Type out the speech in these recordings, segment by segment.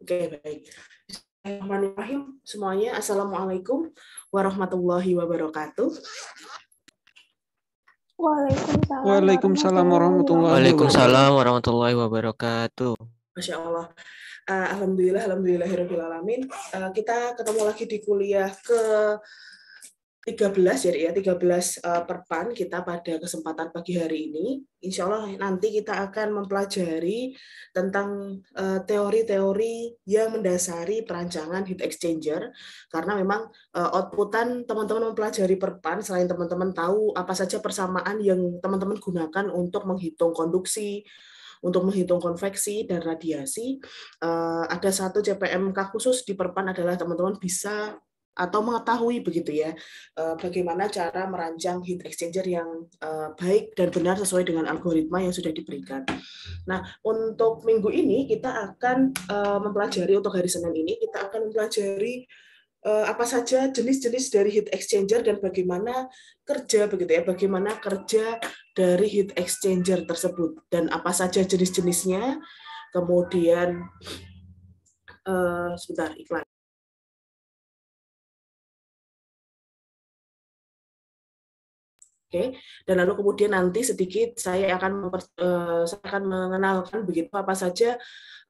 Oke, baik. Bismillahirrahmanirrahim. Semuanya, Assalamualaikum warahmatullahi wabarakatuh. Waalaikumsalam warahmatullahi Waalaikumsalam wabarakatuh. warahmatullahi wabarakatuh. Masya Allah. Alhamdulillahirrahmanirrahim. Kita ketemu lagi di kuliah ke 13 ya, 13 perpan kita pada kesempatan pagi hari ini. Insya Allah nanti kita akan mempelajari tentang teori-teori yang mendasari perancangan heat exchanger, karena memang outputan teman-teman mempelajari perpan, selain teman-teman tahu apa saja persamaan yang teman-teman gunakan untuk menghitung konduksi, untuk menghitung konveksi dan radiasi, ada satu CPMK khusus di perpan adalah teman-teman bisa atau mengetahui begitu ya, bagaimana cara merancang heat exchanger yang baik dan benar sesuai dengan algoritma yang sudah diberikan. Nah, untuk minggu ini kita akan mempelajari, untuk hari Senin ini kita akan mempelajari apa saja jenis-jenis dari heat exchanger dan bagaimana kerja begitu ya, bagaimana kerja dari heat exchanger tersebut dan apa saja jenis-jenisnya. Kemudian sebentar, iklan. Oke, dan lalu kemudian nanti sedikit saya akan mengenalkan begitu apa saja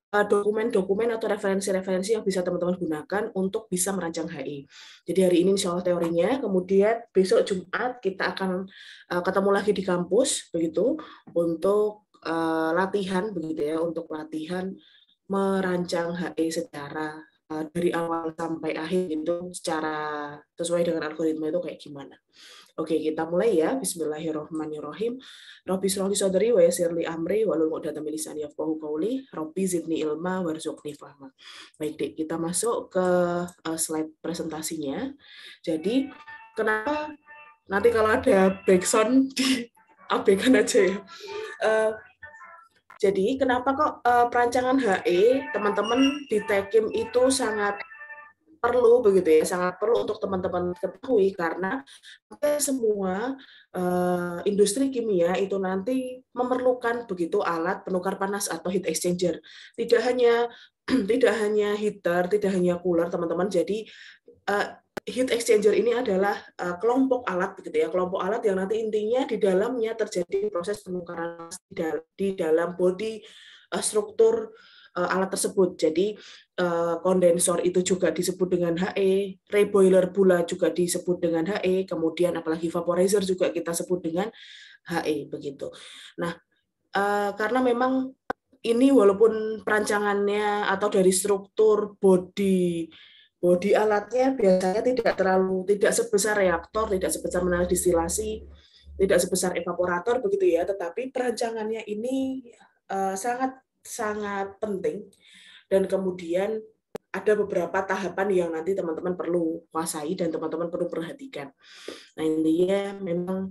dokumen-dokumen atau referensi-referensi yang bisa teman-teman gunakan untuk bisa merancang HI. Jadi hari ini insya Allah teorinya, kemudian besok Jumat kita akan ketemu lagi di kampus begitu untuk latihan begitu ya, untuk latihan merancang HI secara dari awal sampai akhir itu secara sesuai dengan algoritma itu kayak gimana. Oke, kita mulai ya. Bismillahirrahmanirrahim. Rabbi shrah li sadri wa yassir li amri wahlul 'uqdatam min lisani yafqahu qawli. Rabbi zidni ilma warzuqni fahma. Baik, Dik, kita masuk ke slide presentasinya. Jadi, kenapa nanti kalau ada backsound diabaikan aja ya. Jadi, kenapa kok perancangan HE teman-teman di Tekim itu sangat perlu begitu ya, sangat perlu untuk teman-teman ketahui, karena semua industri kimia itu nanti memerlukan begitu alat penukar panas atau heat exchanger. Tidak hanya heater, tidak hanya cooler, teman-teman. Jadi heat exchanger ini adalah kelompok alat begitu ya, kelompok alat yang nanti intinya di dalamnya terjadi proses penukaran di dalam body struktur alat tersebut. Jadi kondensor itu juga disebut dengan HE, reboiler pula juga disebut dengan HE, kemudian apalagi vaporizer juga kita sebut dengan HE begitu. Nah, karena memang ini walaupun perancangannya atau dari struktur body alatnya biasanya tidak sebesar reaktor, tidak sebesar menarik distilasi, tidak sebesar evaporator begitu ya, tetapi perancangannya ini sangat penting, dan kemudian ada beberapa tahapan yang nanti teman-teman perlu kuasai dan teman-teman perlu perhatikan. Nah, intinya memang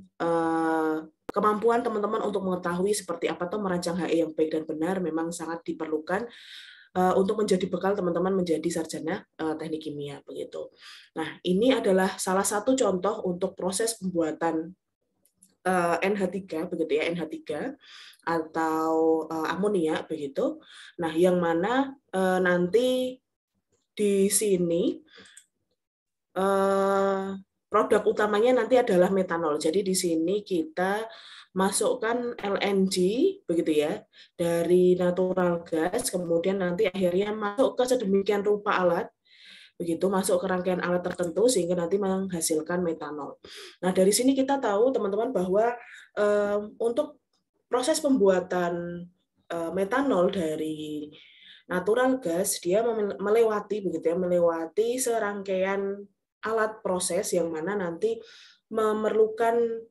kemampuan teman-teman untuk mengetahui seperti apa tuh merancang HE yang baik dan benar memang sangat diperlukan untuk menjadi bekal teman-teman menjadi sarjana teknik kimia begitu. Nah, ini adalah salah satu contoh untuk proses pembuatan NH3 begitu ya, NH3 atau amonia begitu. Nah, yang mana nanti di sini produk utamanya nanti adalah metanol. Jadi di sini kita masukkan LNG begitu ya dari natural gas, kemudian nanti akhirnya masuk ke sedemikian rupa alat begitu, masuk ke rangkaian alat tertentu sehingga nanti menghasilkan metanol. Nah, dari sini kita tahu teman-teman bahwa untuk proses pembuatan metanol dari natural gas dia melewati begitu ya, melewati serangkaian alat proses yang mana nanti memerlukan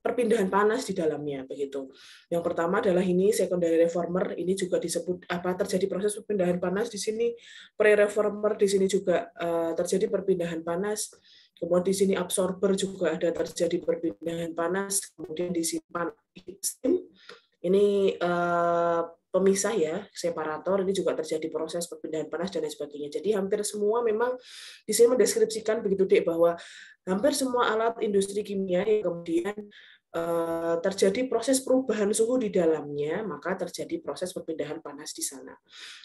perpindahan panas di dalamnya begitu. Yang pertama adalah ini secondary reformer, ini juga disebut terjadi proses perpindahan panas di sini. Pre-reformer di sini juga terjadi perpindahan panas. Kemudian di sini absorber juga ada terjadi perpindahan panas. Kemudian di sini steam, ini pemisah ya, separator, ini juga terjadi proses perpindahan panas dan lain sebagainya. Jadi hampir semua memang di sini mendeskripsikan begitu Dek, bahwa hampir semua alat industri kimia yang kemudian terjadi proses perubahan suhu di dalamnya, maka terjadi proses perpindahan panas di sana.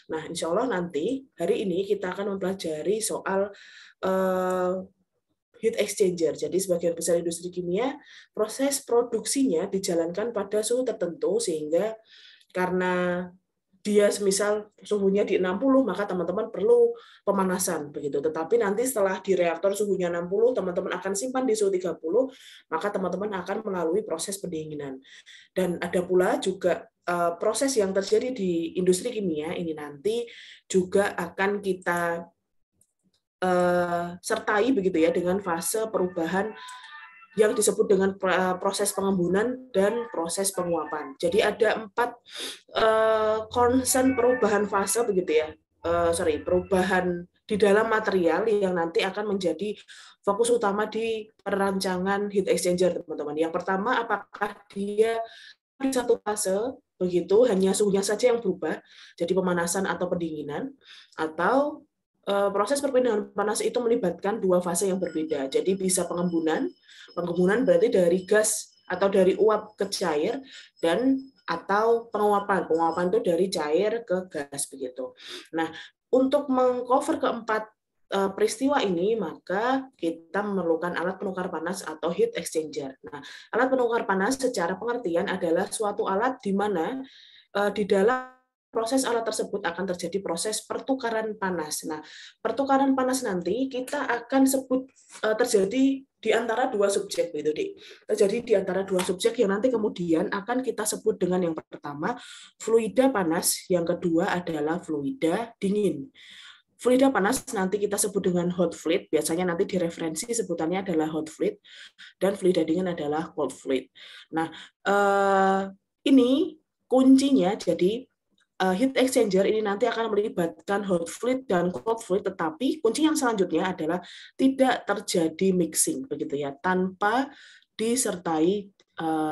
Nah, insya Allah nanti hari ini kita akan mempelajari soal heat exchanger. Jadi sebagian besar industri kimia, proses produksinya dijalankan pada suhu tertentu, sehingga karena dia semisal suhunya di 60, maka teman-teman perlu pemanasan begitu. Tetapi nanti setelah di reaktor suhunya 60, teman-teman akan simpan di suhu 30, maka teman-teman akan melalui proses pendinginan. Dan ada pula juga proses yang terjadi di industri kimia ini nanti juga akan kita sertai begitu ya dengan fase perubahan yang disebut dengan proses pengembunan dan proses penguapan. Jadi ada 4 concern perubahan fase begitu ya, perubahan di dalam material yang nanti akan menjadi fokus utama di perancangan heat exchanger, teman-teman. Yang pertama, apakah dia di satu fase begitu hanya suhunya saja yang berubah, jadi pemanasan atau pendinginan, atau proses perpindahan panas itu melibatkan 2 fase yang berbeda. Jadi bisa pengembunan berarti dari gas atau dari uap ke cair, dan atau penguapan itu dari cair ke gas begitu. Nah, untuk mengcover keempat peristiwa ini, maka kita memerlukan alat penukar panas atau heat exchanger. Nah, alat penukar panas secara pengertian adalah suatu alat di mana di dalam proses alat tersebut akan terjadi proses pertukaran panas. Nah, pertukaran panas nanti kita akan sebut terjadi di antara 2 subjek, begitu, Dik. Terjadi di antara 2 subjek yang nanti kemudian akan kita sebut dengan yang pertama fluida panas, yang kedua adalah fluida dingin. Fluida panas nanti kita sebut dengan hot fluid, biasanya nanti di referensi sebutannya adalah hot fluid, dan fluida dingin adalah cold fluid. Nah, ini kuncinya, jadi heat exchanger ini nanti akan melibatkan hot fluid dan cold fluid, tetapi kunci yang selanjutnya adalah tidak terjadi mixing begitu ya, tanpa disertai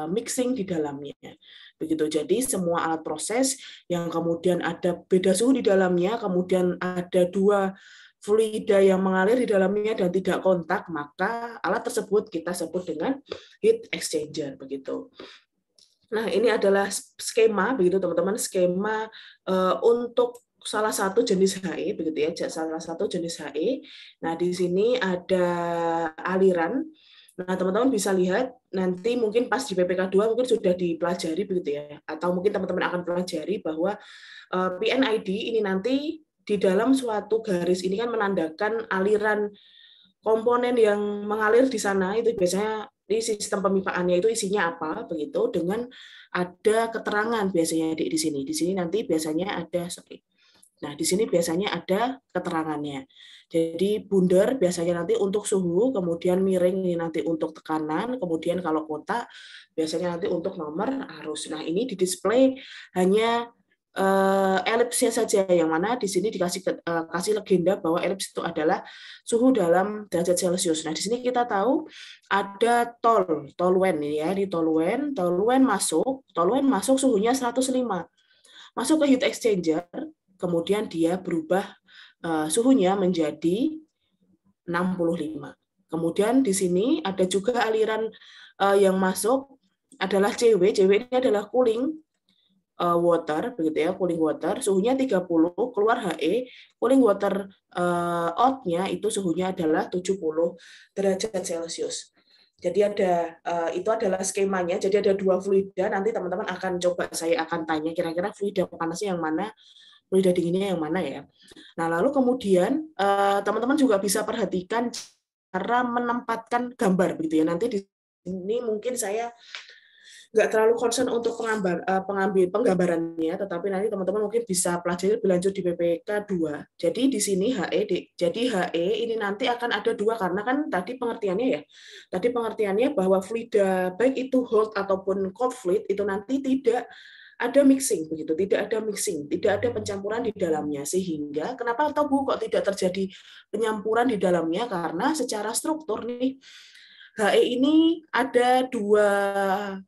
mixing di dalamnya. Begitu. Jadi semua alat proses yang kemudian ada beda suhu di dalamnya, kemudian ada 2 fluida yang mengalir di dalamnya dan tidak kontak, maka alat tersebut kita sebut dengan heat exchanger begitu. Nah, ini adalah skema begitu teman-teman, skema untuk salah satu jenis HE begitu ya, salah satu jenis HE. Nah, di sini ada aliran. Nah, teman-teman bisa lihat nanti mungkin pas di PPK 2 mungkin sudah dipelajari begitu ya, atau mungkin teman-teman akan pelajari bahwa PNID ini nanti di dalam suatu garis ini kan menandakan aliran komponen yang mengalir di sana, itu biasanya di sistem pemipaannya itu isinya apa begitu, dengan ada keterangan biasanya di sini. Di sini nanti biasanya ada Nah, di sini biasanya ada keterangannya. Jadi bundar biasanya nanti untuk suhu, kemudian miring ini nanti untuk tekanan, kemudian kalau kotak biasanya nanti untuk nomor arus. Nah, ini di display hanya elipsnya saja, yang mana di sini kasih legenda bahwa elips itu adalah suhu dalam derajat Celcius. Nah, di sini kita tahu ada toluen ya, di toluen masuk suhunya 105. Masuk ke heat exchanger, kemudian dia berubah suhunya menjadi 65. Kemudian di sini ada juga aliran yang masuk adalah CW ini adalah cooling water begitu ya, cooling water, suhunya 30, keluar HE, cooling water out-nya itu suhunya adalah 70 derajat Celcius. Jadi itu adalah skemanya. Jadi ada 2 fluida, nanti teman-teman akan coba, saya akan tanya kira-kira fluida panasnya yang mana, fluida dinginnya yang mana ya. Nah, lalu kemudian teman-teman juga bisa perhatikan cara menempatkan gambar begitu ya. Nanti di sini mungkin saya nggak terlalu concern untuk penggambarannya, tetapi nanti teman-teman mungkin bisa pelajari lebih lanjut di PPK 2. Jadi di sini jadi HE ini nanti akan ada 2, karena kan tadi pengertiannya bahwa fluida baik itu hot ataupun cold fluid itu nanti tidak ada mixing begitu, tidak ada pencampuran di dalamnya, sehingga kenapa atau Bu kok tidak terjadi penyampuran di dalamnya, karena secara struktur nih HE ini ada 2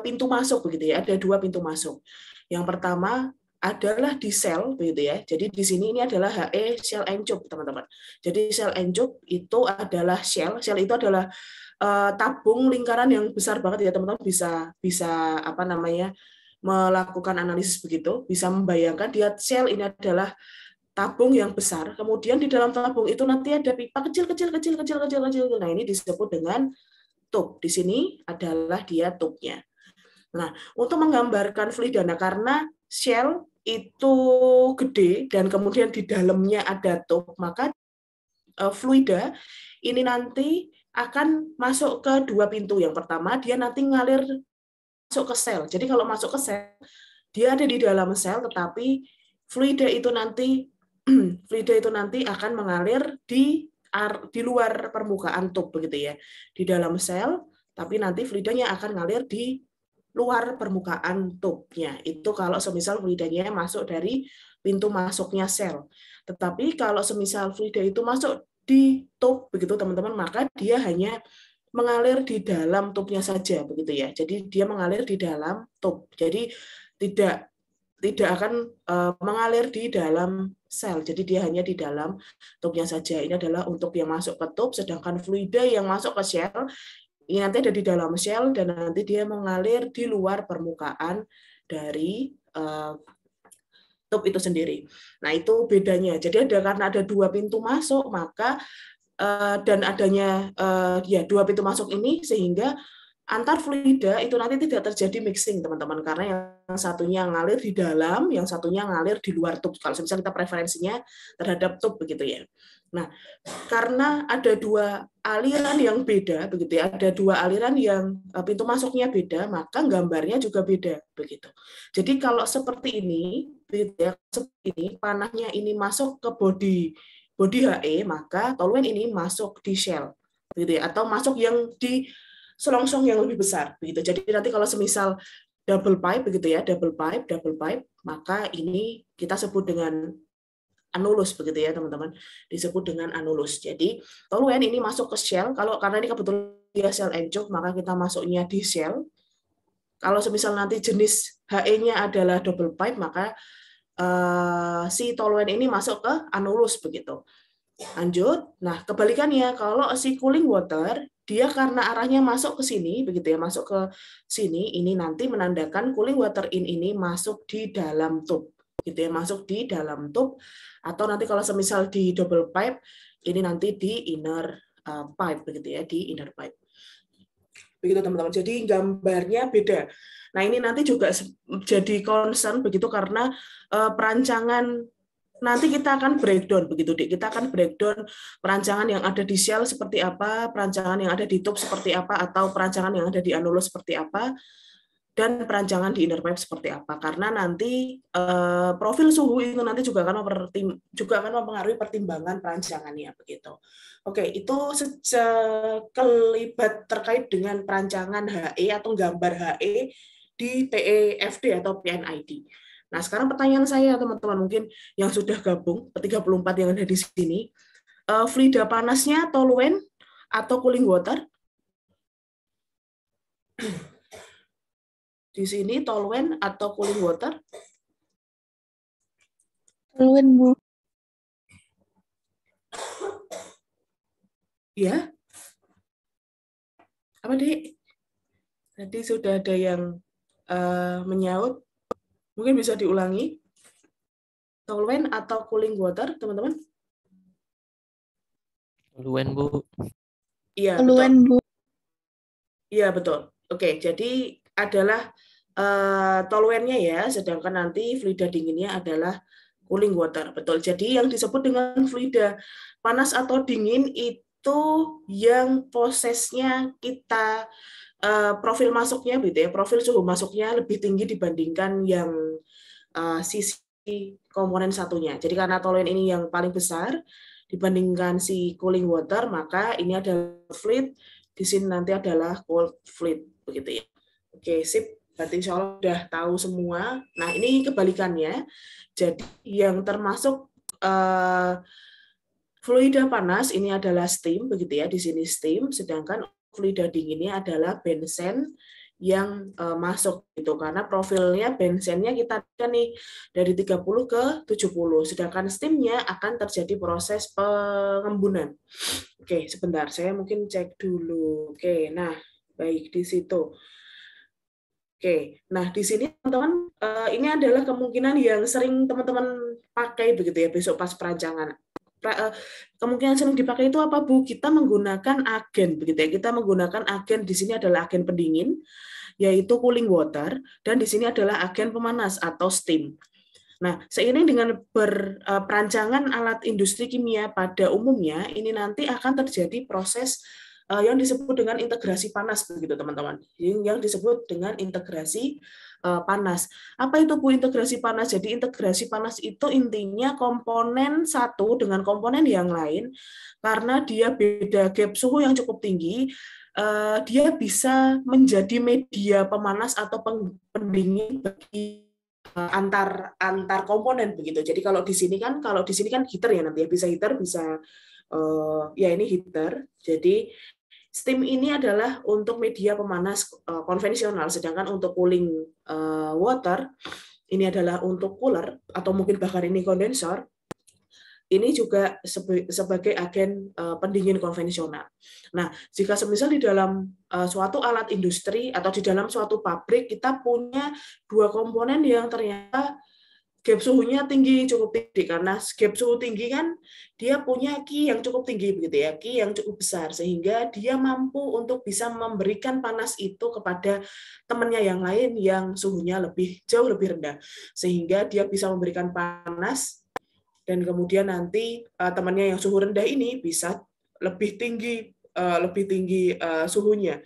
pintu masuk begitu ya, ada 2 pintu masuk. Yang pertama adalah di sel begitu ya. Jadi di sini ini adalah HE shell and tube, teman-teman. Jadi shell and tube itu adalah shell itu adalah tabung lingkaran yang besar banget ya teman-teman, bisa apa namanya melakukan analisis begitu, bisa membayangkan dia sel ini adalah tabung yang besar, kemudian di dalam tabung itu nanti ada pipa kecil. Nah, ini disebut dengan tub. Di sini adalah dia tubnya. Nah, untuk menggambarkan fluidana, karena shell itu gede dan kemudian di dalamnya ada tub, maka fluida ini nanti akan masuk ke dua pintu. Yang pertama, dia nanti ngalir masuk ke sel. Jadi kalau masuk ke sel, dia ada di dalam sel, tetapi fluida itu nanti akan mengalir di luar permukaan tub begitu ya. Di dalam sel, tapi nanti fluidanya akan ngalir di luar permukaan tubnya. Itu kalau semisal fluidanya masuk dari pintu masuknya sel. Tetapi kalau semisal fluida itu masuk di tub begitu teman-teman, maka dia hanya mengalir di dalam tubnya saja begitu ya. Jadi dia mengalir di dalam tub. Jadi tidak akan mengalir di dalam sel. Jadi dia hanya di dalam tubnya saja. Ini adalah untuk yang masuk ke tub, sedangkan fluida yang masuk ke sel ini nanti ada di dalam sel dan nanti dia mengalir di luar permukaan dari tub itu sendiri. Nah, itu bedanya. Jadi karena ada dua pintu masuk, maka dan adanya dua pintu masuk ini sehingga antar fluida itu nanti tidak terjadi mixing, teman-teman, karena yang satunya ngalir di dalam, yang satunya ngalir di luar tub. Kalau misalnya kita preferensinya terhadap tub begitu ya. Nah, karena ada dua aliran yang beda begitu ya, ada dua aliran yang pintu masuknya beda, maka gambarnya juga beda begitu. Jadi kalau seperti ini, begitu ya, seperti ini panahnya ini masuk ke body HE, maka toluen ini masuk di shell begitu ya, atau masuk yang di selongsong yang lebih besar begitu. Jadi nanti kalau semisal double pipe begitu ya, double pipe, maka ini kita sebut dengan anulus begitu ya teman-teman, disebut dengan anulus. Jadi toluen ini masuk ke shell, karena ini kebetulan dia shell encuk, maka kita masuknya di shell. Kalau semisal nanti jenis HE-nya adalah double pipe, maka si toluen ini masuk ke anulus begitu. Lanjut. Nah, kebalikannya kalau si cooling water, dia karena arahnya masuk ke sini begitu ya, masuk ke sini, ini nanti menandakan cooling water ini masuk di dalam tub gitu ya, masuk di dalam tub, atau nanti kalau semisal di double pipe ini nanti di inner pipe begitu ya, di inner pipe. Begitu teman-teman. Jadi gambarnya beda. Nah, ini nanti juga jadi concern begitu karena perancangan nanti kita akan breakdown begitu, Dik. Kita akan breakdown perancangan yang ada di shell seperti apa, perancangan yang ada di tube seperti apa, atau perancangan yang ada di anulus seperti apa, dan perancangan di inner pipe seperti apa. Karena nanti profil suhu itu nanti juga akan mempengaruhi pertimbangan perancangannya begitu. Oke, itu sekelibat terkait dengan perancangan HE atau gambar HE di PEFD atau PNID. Nah, sekarang pertanyaan saya teman-teman mungkin yang sudah gabung 34 yang ada di sini, fluida panasnya toluen atau cooling water? Di sini toluen atau cooling water? Toluen, Bu. Ya. Apa, Dik? Tadi sudah ada yang menyaut. Mungkin bisa diulangi. Toluen atau cooling water, teman-teman? Toluen, Bu. Iya, Toluen, Bu. Iya, betul. Oke, jadi adalah toluennya ya, sedangkan nanti fluida dinginnya adalah cooling water. Betul. Jadi yang disebut dengan fluida panas atau dingin itu yang prosesnya kita profil masuknya gitu ya, profil suhu masuknya lebih tinggi dibandingkan yang sisi komponen satunya. Jadi karena toluen ini yang paling besar dibandingkan si cooling water, maka ini adalah fluid, di sini nanti adalah cold fluid begitu ya. Oke, sip. Berarti insya Allah sudah tahu semua. Nah, ini kebalikannya. Jadi yang termasuk fluida panas ini adalah steam begitu ya, di sini steam, sedangkan fluida dinginnya adalah benzen yang masuk gitu, karena profilnya bensennya kita kan nih dari 30 ke 70, sedangkan steamnya akan terjadi proses pengembunan. Oke, sebentar saya mungkin cek dulu. Oke, nah baik di situ. Oke, nah di sini teman-teman ini adalah kemungkinan yang sering teman-teman pakai begitu ya besok pas perancangan. Kemungkinan sering dipakai itu apa Bu? Kita menggunakan agen begitu ya. Kita menggunakan agen, di sini adalah agen pendingin yaitu cooling water, dan di sini adalah agen pemanas atau steam. Nah, seiring dengan perancangan alat industri kimia pada umumnya, ini nanti akan terjadi proses yang disebut dengan integrasi panas begitu teman-teman. Yang disebut dengan integrasi panas. Apa itu Bu integrasi panas? Jadi integrasi panas itu intinya komponen satu dengan komponen yang lain, karena dia beda gap suhu yang cukup tinggi, dia bisa menjadi media pemanas atau pendingin bagi antar komponen begitu. Jadi kalau di sini kan heater ya, nanti ya bisa heater, bisa ya ini heater. Jadi steam ini adalah untuk media pemanas konvensional, sedangkan untuk cooling water ini adalah untuk cooler atau mungkin bahkan ini kondensor. Ini juga sebagai agen pendingin konvensional. Nah, jika semisal di dalam suatu alat industri atau di dalam suatu pabrik kita punya dua komponen yang ternyata gap suhunya tinggi, cukup tinggi, karena gap suhu tinggi kan dia punya Q yang cukup tinggi begitu ya, Q yang cukup besar, sehingga dia mampu untuk bisa memberikan panas itu kepada temannya yang lain yang suhunya jauh lebih rendah, sehingga dia bisa memberikan panas, dan kemudian nanti temannya yang suhu rendah ini bisa lebih tinggi suhunya,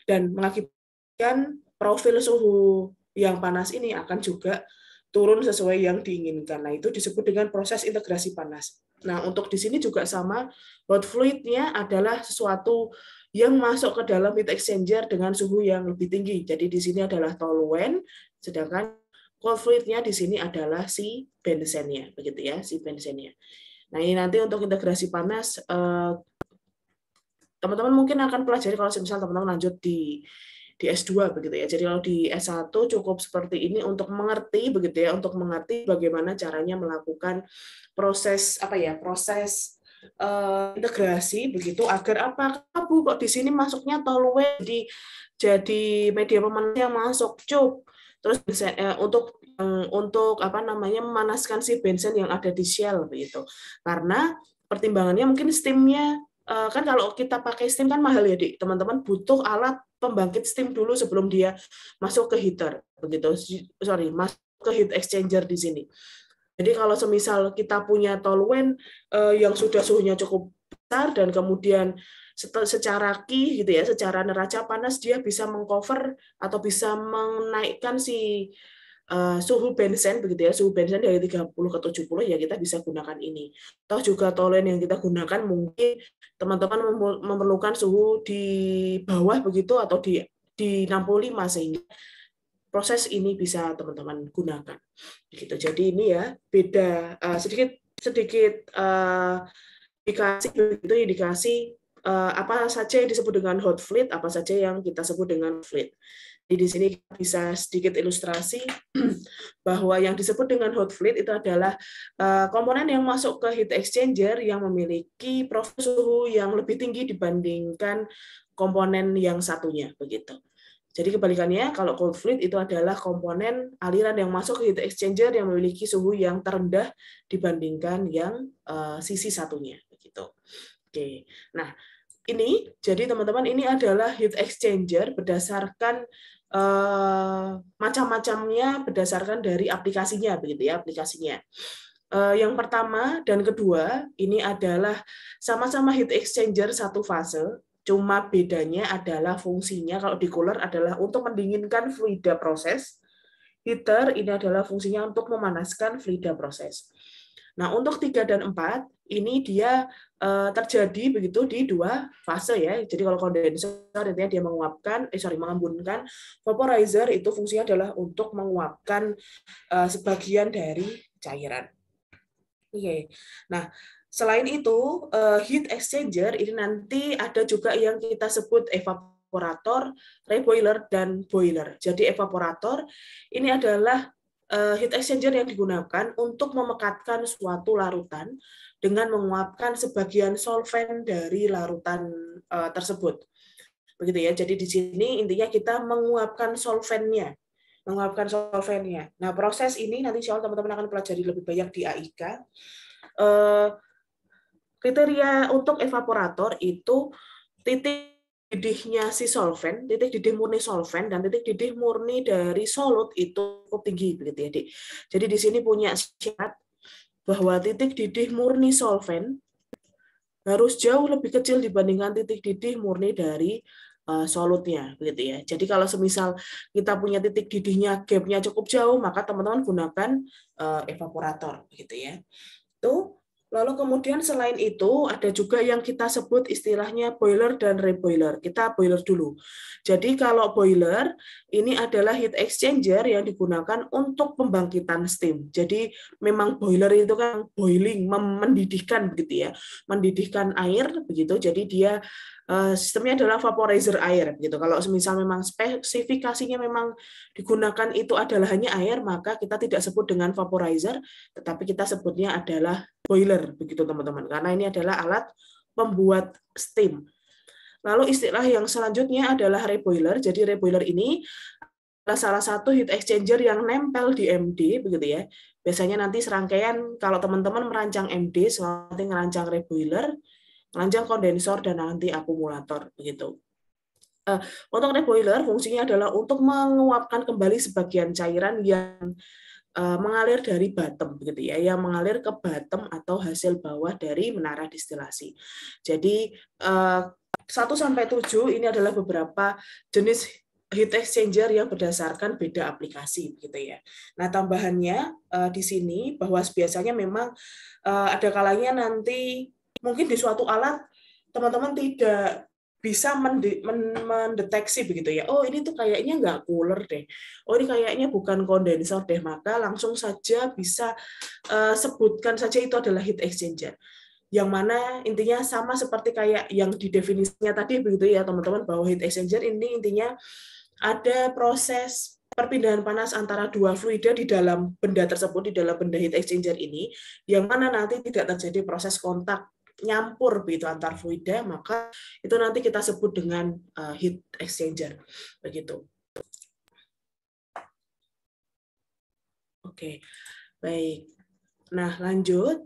dan mengakibatkan profil suhu yang panas ini akan juga turun sesuai yang diinginkan. Nah, itu disebut dengan proses integrasi panas. Nah, untuk di sini juga sama, hot fluid-nya adalah sesuatu yang masuk ke dalam heat exchanger dengan suhu yang lebih tinggi. Jadi di sini adalah toluene, sedangkan cold fluid-nya di sini adalah si bensennya, begitu ya, si bensennya. Nah, ini nanti untuk integrasi panas teman-teman mungkin akan pelajari kalau misalnya teman-teman lanjut di S2 begitu ya. Jadi kalau di S1 cukup seperti ini untuk mengerti begitu ya, untuk mengerti bagaimana caranya melakukan proses proses integrasi begitu, agar apa Bu kok di sini masuknya toluene jadi media pemanas yang masuk cup. Terus untuk memanaskan si bensin yang ada di shell begitu. Karena pertimbangannya mungkin steamnya kan kalau kita pakai steam kan mahal ya, Dik. Teman-teman butuh alat pembangkit steam dulu sebelum dia masuk ke heater begitu. Masuk ke heat exchanger di sini. Jadi kalau semisal kita punya toluene yang sudah suhunya cukup besar dan kemudian secara Q gitu ya, secara neraca panas dia bisa mengcover atau bisa menaikkan si suhu bensin begitu ya, suhu bensin dari 30 ke 70 ya kita bisa gunakan ini. Atau juga toluene yang kita gunakan mungkin teman-teman memerlukan suhu di bawah begitu atau di 65, sehingga proses ini bisa teman-teman gunakan. Begitu. Jadi ini ya beda sedikit indikasi apa saja yang disebut dengan hot fluid, apa saja yang kita sebut dengan fluid. Jadi di sini kita bisa sedikit ilustrasi bahwa yang disebut dengan hot fluid itu adalah komponen yang masuk ke heat exchanger yang memiliki profil suhu yang lebih tinggi dibandingkan komponen yang satunya begitu. Jadi kebalikannya, kalau cold fluid itu adalah komponen aliran yang masuk ke heat exchanger yang memiliki suhu yang terendah dibandingkan yang sisi satunya begitu. Oke. Nah, ini jadi teman-teman ini adalah heat exchanger berdasarkan macam-macamnya berdasarkan dari aplikasinya begitu ya, aplikasinya. Yang pertama dan kedua ini adalah sama-sama heat exchanger satu fase, cuma bedanya adalah fungsinya. Kalau di cooler adalah untuk mendinginkan fluida proses, heater ini adalah fungsinya untuk memanaskan fluida proses. Nah, untuk 3 dan 4 ini dia terjadi begitu di dua fase ya. Jadi kalau kondensor intinya dia mengembunkan, vaporizer itu fungsinya adalah untuk menguapkan sebagian dari cairan. Oke. Nah, selain itu heat exchanger ini nanti ada juga yang kita sebut evaporator, reboiler, dan boiler. Jadi evaporator ini adalah heat exchanger yang digunakan untuk memekatkan suatu larutan dengan menguapkan sebagian solvent dari larutan tersebut. Begitu ya. Jadi di sini intinya kita menguapkan solventnya. Nah, proses ini nanti insya Allah teman-teman akan pelajari lebih banyak di AIK. Kriteria untuk evaporator itu titik didihnya si solvent, titik didih murni solvent, dan titik didih murni dari solut itu cukup tinggi, begitu ya, Dik. Jadi di sini punya syarat bahwa titik didih murni solvent harus jauh lebih kecil dibandingkan titik didih murni dari solutnya, begitu ya. Jadi kalau semisal kita punya titik didihnya gapnya cukup jauh, maka teman-teman gunakan evaporator, begitu ya. Itu. Lalu kemudian selain itu ada juga yang kita sebut istilahnya boiler dan reboiler. Kita boiler dulu. Jadi kalau boiler ini adalah heat exchanger yang digunakan untuk pembangkitan steam. Jadi memang boiler itu kan boiling, mendidihkan begitu ya, mendidihkan air begitu. Jadi dia sistemnya adalah vaporizer air gitu. Kalau misal memang spesifikasinya memang digunakan itu adalah hanya air, maka kita tidak sebut dengan vaporizer, tetapi kita sebutnya adalah boiler begitu teman-teman. Karena ini adalah alat pembuat steam. Lalu istilah yang selanjutnya adalah reboiler. Jadi reboiler ini adalah salah satu heat exchanger yang nempel di MD begitu ya. Biasanya nanti serangkaian kalau teman-teman merancang MD, seperti merancang reboiler, merancang kondensor, dan nanti akumulator begitu. Untuk reboiler fungsinya adalah untuk menguapkan kembali sebagian cairan yang mengalir dari bottom begitu ya, yang mengalir ke bottom atau hasil bawah dari menara distilasi. Jadi 1 sampai 7 ini adalah beberapa jenis heat exchanger yang berdasarkan beda aplikasi begitu ya. Nah, tambahannya di sini bahwa biasanya memang ada kalanya nanti mungkin di suatu alat teman-teman tidak bisa mendeteksi begitu ya. Oh, ini tuh kayaknya nggak cooler deh. Oh, ini kayaknya bukan kondensor deh. Maka langsung saja bisa sebutkan saja itu adalah heat exchanger. Yang mana intinya sama seperti kayak yang di definisinya tadi begitu ya, teman-teman, bahwa heat exchanger ini intinya ada proses perpindahan panas antara dua fluida di dalam benda tersebut, di dalam benda heat exchanger ini, yang mana nanti tidak terjadi proses kontak nyampur begitu antar fluida, maka itu nanti kita sebut dengan heat exchanger begitu. Oke, baik. Nah, lanjut.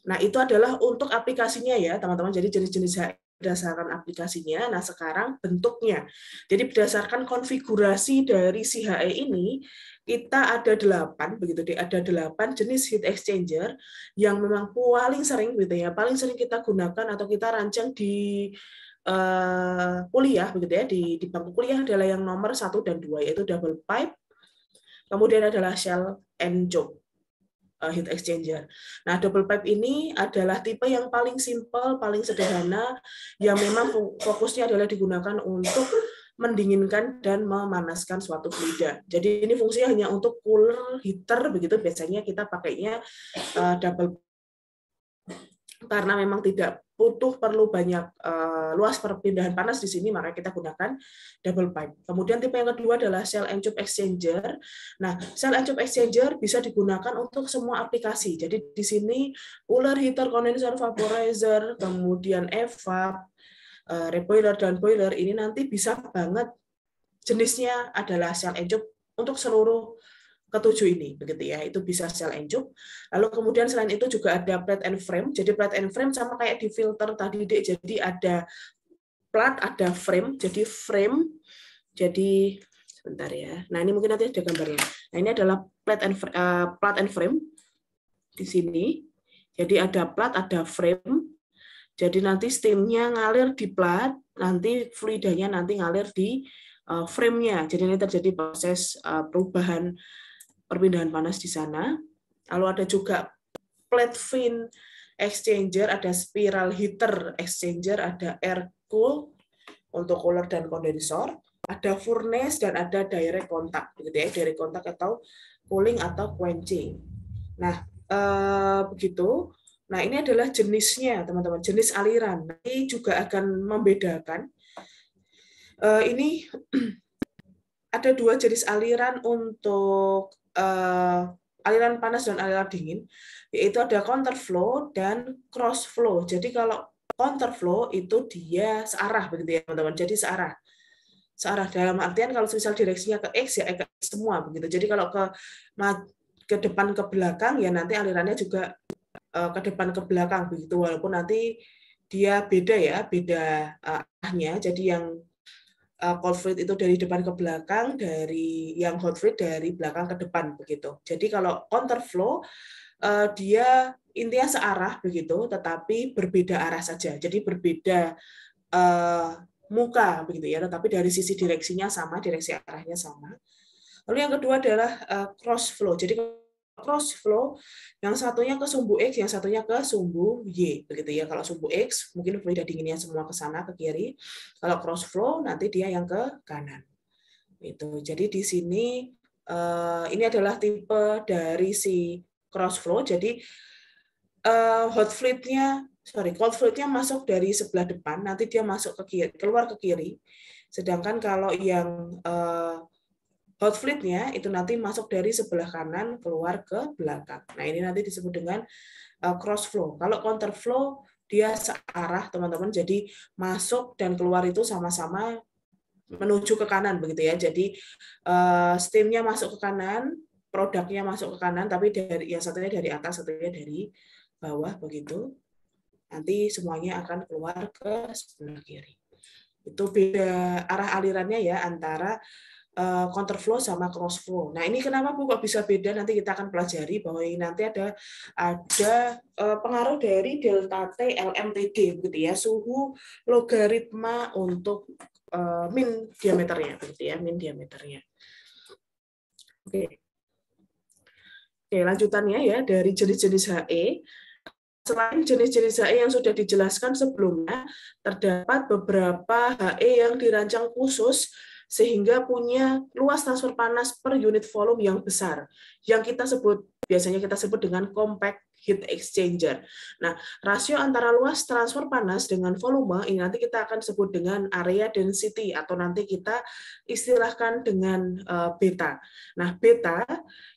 Nah, itu adalah untuk aplikasinya ya, teman-teman. Jadi jenis-jenis HE berdasarkan aplikasinya. Nah, sekarang bentuknya. Jadi berdasarkan konfigurasi dari si HE ini, kita ada 8 begitu deh, ada 8 jenis heat exchanger yang memang paling sering gitu ya, paling sering kita gunakan atau kita rancang di kuliah begitu ya, di bangku kuliah adalah yang nomor 1 dan 2 yaitu double pipe, kemudian adalah shell and choke heat exchanger. Nah, double pipe ini adalah tipe yang paling simple, paling sederhana, yang memang fokusnya adalah digunakan untuk mendinginkan dan memanaskan suatu fluida. Jadi ini fungsinya hanya untuk cooler, heater begitu. Biasanya kita pakainya double karena memang tidak perlu banyak luas perpindahan panas di sini, maka kita gunakan double pipe. Kemudian tipe yang kedua adalah shell and tube exchanger. Nah, shell and tube exchanger bisa digunakan untuk semua aplikasi. Jadi di sini cooler, heater, condenser, vaporizer, kemudian evap, reboiler dan boiler ini nanti bisa banget jenisnya adalah shell and tube untuk seluruh ketujuh ini begitu ya, itu bisa shell and tube. Lalu kemudian selain itu juga ada plate and frame. Jadi plate and frame sama kayak di filter tadi Dek. Jadi ada plat, ada frame. Jadi frame. Jadi sebentar ya. Nah, ini mungkin nanti ada gambarnya. Nah, ini adalah plat and frame di sini. Jadi ada plat, ada frame. Jadi nanti steamnya ngalir di plat, nanti fluidanya nanti ngalir di frame-nya. Jadi ini terjadi proses perubahan perpindahan panas di sana. Lalu ada juga plate fin exchanger, ada spiral heater exchanger, ada air cool untuk cooler dan kondensor, ada furnace dan ada direct contact, gitu ya, direct contact atau cooling atau quenching. Nah, begitu. Nah, ini adalah jenisnya, teman-teman, jenis aliran. Nanti juga akan membedakan Ini ada dua jenis aliran untuk aliran panas dan aliran dingin, yaitu ada counterflow dan cross flow. Jadi kalau counterflow itu dia searah begitu ya teman-teman. Jadi searah dalam artian kalau misal direksinya ke X ya ke X semua begitu. Jadi kalau ke depan ke belakang ya nanti alirannya juga ke depan ke belakang begitu, walaupun nanti dia beda ya, beda arahnya. Jadi yang cold fluid itu dari depan ke belakang, dari yang hot fluid dari belakang ke depan begitu. Jadi kalau counterflow dia intinya searah begitu, tetapi berbeda arah saja. Jadi berbeda muka begitu ya, tetapi dari sisi direksinya sama, direksi arahnya sama. Lalu yang kedua adalah cross flow. Jadi cross flow, yang satunya ke sumbu X, yang satunya ke sumbu Y begitu ya. Kalau sumbu X mungkin fluid dinginnya semua ke sana ke kiri. Kalau cross flow nanti dia yang ke kanan. Itu. Jadi di sini ini adalah tipe dari si cross flow. Jadi cold fluidnya masuk dari sebelah depan, nanti dia masuk ke kiri, keluar ke kiri. Sedangkan kalau yang hot fluidnya itu nanti masuk dari sebelah kanan keluar ke belakang. Nah ini nanti disebut dengan cross flow. Kalau counter flow dia searah teman-teman, jadi masuk dan keluar itu sama-sama menuju ke kanan begitu ya. Jadi steamnya masuk ke kanan, produknya masuk ke kanan, tapi dari yang satunya dari atas, satunya dari bawah begitu. Nanti semuanya akan keluar ke sebelah kiri. Itu beda arah alirannya ya antara counterflow sama cross flow. Nah ini kenapa Bu kok bisa beda? Nanti kita akan pelajari bahwa ini nanti ada pengaruh dari delta T LMTD begitu ya, suhu logaritma untuk min diameternya begitu ya, min diameternya. Oke. Oke, lanjutannya ya dari jenis-jenis HE. Selain jenis-jenis HE yang sudah dijelaskan sebelumnya, terdapat beberapa HE yang dirancang khusus sehingga punya luas transfer panas per unit volume yang besar, yang biasanya kita sebut dengan compact heat exchanger. Nah, rasio antara luas transfer panas dengan volume ini nanti kita akan sebut dengan area density atau nanti kita istilahkan dengan beta. Nah, beta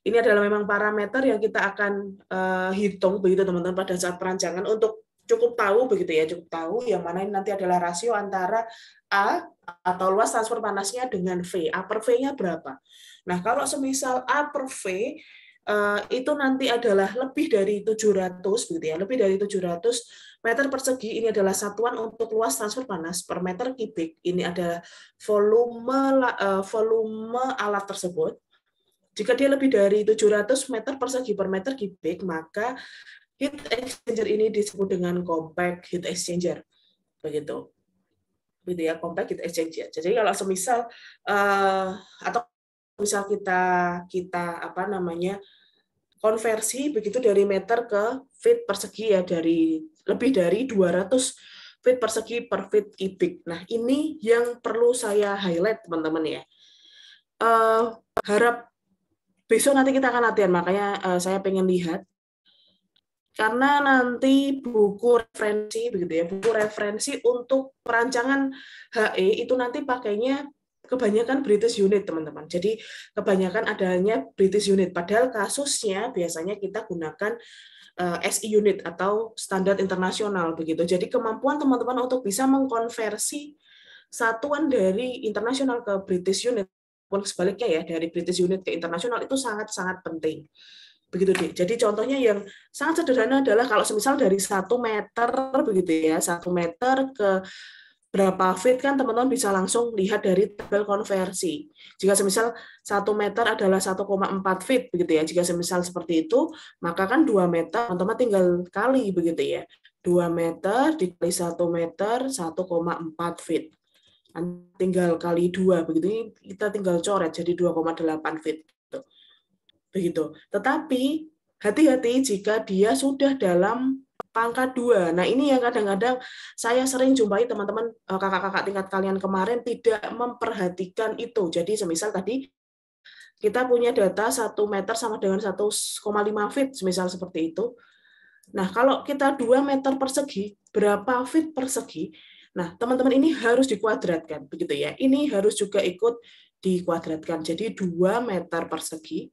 ini adalah memang parameter yang kita akan hitung begitu teman-teman pada saat perancangan untuk cukup tahu begitu ya, cukup tahu yang mana ini nanti adalah rasio antara A atau luas transfer panasnya dengan V. A per V-nya berapa? Nah, kalau semisal A per V itu nanti adalah lebih dari 700 begitu ya, lebih dari 700 meter persegi, ini adalah satuan untuk luas transfer panas per meter kubik. Ini adalah volume alat tersebut. Jika dia lebih dari 700 meter persegi per meter kubik, maka heat exchanger ini disebut dengan compact heat exchanger. Begitu ya, compact heat exchanger. Jadi kalau semisal atau misal kita apa namanya konversi begitu dari meter ke feet persegi ya, dari lebih dari 200 feet persegi per feet kubik. Nah, ini yang perlu saya highlight teman-teman ya. Harap besok nanti kita akan latihan, makanya saya pengen lihat. Karena nanti buku referensi begitu ya, buku referensi untuk perancangan HE itu nanti pakainya kebanyakan British unit teman-teman. Jadi kebanyakan adanya British unit. Padahal kasusnya biasanya kita gunakan SI unit atau standar internasional begitu. Jadi kemampuan teman-teman untuk bisa mengkonversi satuan dari internasional ke British unit pun sebaliknya ya, dari British unit ke internasional itu sangat-sangat penting. Begitu deh. Jadi contohnya yang sangat sederhana adalah kalau semisal dari 1 meter begitu ya, 1 meter ke berapa feet kan teman-teman bisa langsung lihat dari tabel konversi. Jika semisal 1 meter adalah 1,4 feet begitu ya. Jika semisal seperti itu, maka kan 2 meter teman-teman tinggal kali begitu ya. 2 meter dikali 1 meter 1,4 feet. Tinggal kali 2 begitu, kita tinggal coret jadi 2,8 feet. Begitu. Tetapi hati-hati jika dia sudah dalam pangkat 2. Nah, ini yang kadang-kadang saya sering jumpai teman-teman kakak-kakak tingkat kalian kemarin tidak memperhatikan itu. Jadi semisal tadi kita punya data 1 meter sama dengan 1,5 feet, semisal seperti itu. Nah, kalau kita 2 meter persegi, berapa feet persegi? Nah, teman-teman ini harus dikuadratkan, begitu ya. Ini harus juga ikut dikuadratkan. Jadi 2 meter persegi,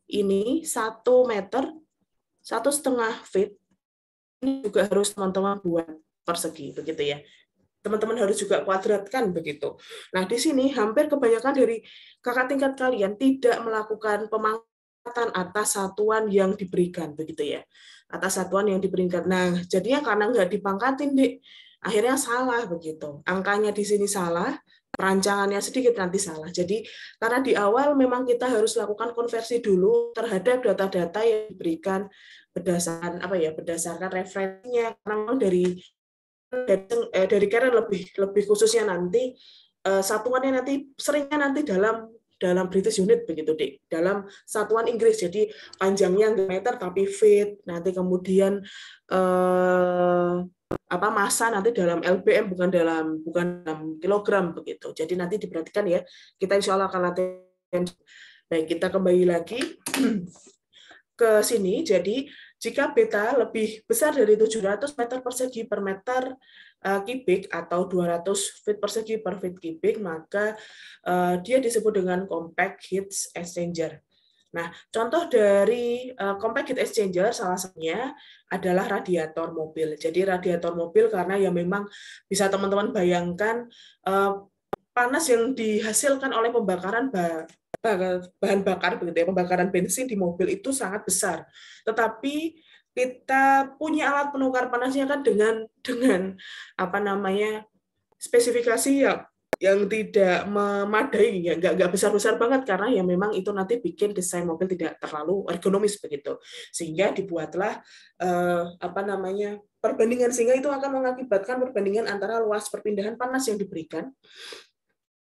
ini 1 meter, 1,5 feet, ini juga harus teman-teman buat persegi, begitu ya. Teman-teman harus juga kuadratkan begitu. Nah, di sini hampir kebanyakan dari kakak tingkat kalian tidak melakukan pemangkatan atas satuan yang diberikan, begitu ya. Atas satuan yang diberikan. Nah, jadinya karena nggak dipangkatin, Dek, akhirnya salah begitu. Angkanya di sini salah, perancangannya sedikit nanti salah. Jadi karena di awal memang kita harus lakukan konversi dulu terhadap data-data yang diberikan berdasarkan berdasarkan referensinya, karena memang dari Karen lebih khususnya nanti satuannya seringnya dalam British unit begitu, Dik. Dalam satuan Inggris, jadi panjangnya nggak meter tapi feet, nanti kemudian massa nanti dalam LBM bukan dalam kilogram begitu. Jadi nanti diperhatikan ya. Kita insya Allah akan latihan. Baik, kita kembali lagi ke sini. Jadi jika beta lebih besar dari 700 meter persegi per meter kubik atau 200 feet persegi per feet kubik, maka dia disebut dengan compact heat exchanger. Nah, contoh dari compact heat exchanger salah satunya adalah radiator mobil. Jadi radiator mobil karena ya memang bisa teman-teman bayangkan panas yang dihasilkan oleh pembakaran bahan bakar begitu ya, pembakaran bensin di mobil itu sangat besar. Tetapi kita punya alat penukar panasnya kan dengan spesifikasi yang tidak memadai, ya nggak besar-besar banget, karena ya memang itu nanti bikin desain mobil tidak terlalu ergonomis begitu, sehingga dibuatlah perbandingan, sehingga itu akan mengakibatkan perbandingan antara luas perpindahan panas yang diberikan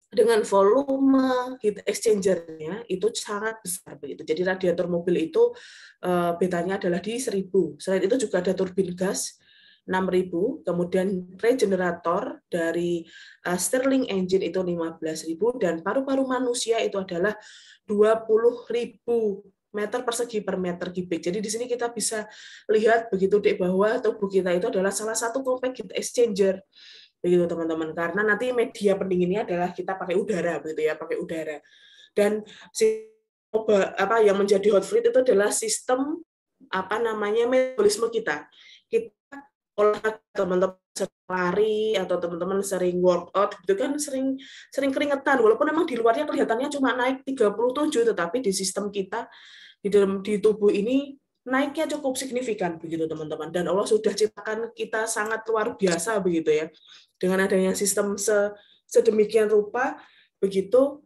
dengan volume heat exchanger-nya itu sangat besar begitu. Jadi radiator mobil itu betanya adalah di 1000. Selain itu juga ada turbin gas 6.000, kemudian regenerator dari Stirling engine itu 15.000, dan paru-paru manusia itu adalah 20.000 meter persegi per meter kubik. Jadi di sini kita bisa lihat begitu, Dek, bahwa tubuh kita itu adalah salah satu compact heat exchanger. Begitu teman-teman, karena nanti media pendinginnya adalah kita pakai udara begitu ya, pakai udara. Dan yang menjadi hot fluid itu adalah sistem metabolisme kita olahraga, teman-teman sering lari atau teman-teman sering workout gitu kan, sering keringetan, walaupun memang di luarnya kelihatannya cuma naik 37, tetapi di sistem kita di tubuh ini naiknya cukup signifikan begitu teman-teman. Dan Allah sudah ciptakan kita sangat luar biasa begitu ya, dengan adanya sistem sedemikian rupa begitu,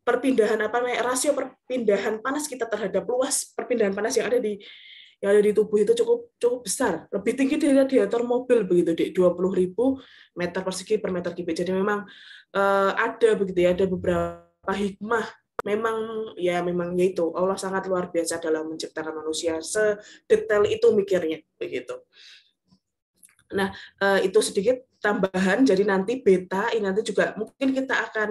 perpindahan rasio perpindahan panas kita terhadap luas perpindahan panas yang ada di tubuh itu cukup besar, lebih tinggi dari radiator mobil begitu, di 20.000 meter persegi per meter kubik. Jadi memang ada begitu ya, ada beberapa hikmah. Memang yaitu Allah sangat luar biasa dalam menciptakan manusia, sedetail itu mikirnya begitu. Nah, itu sedikit tambahan. Jadi nanti beta ini nanti juga mungkin kita akan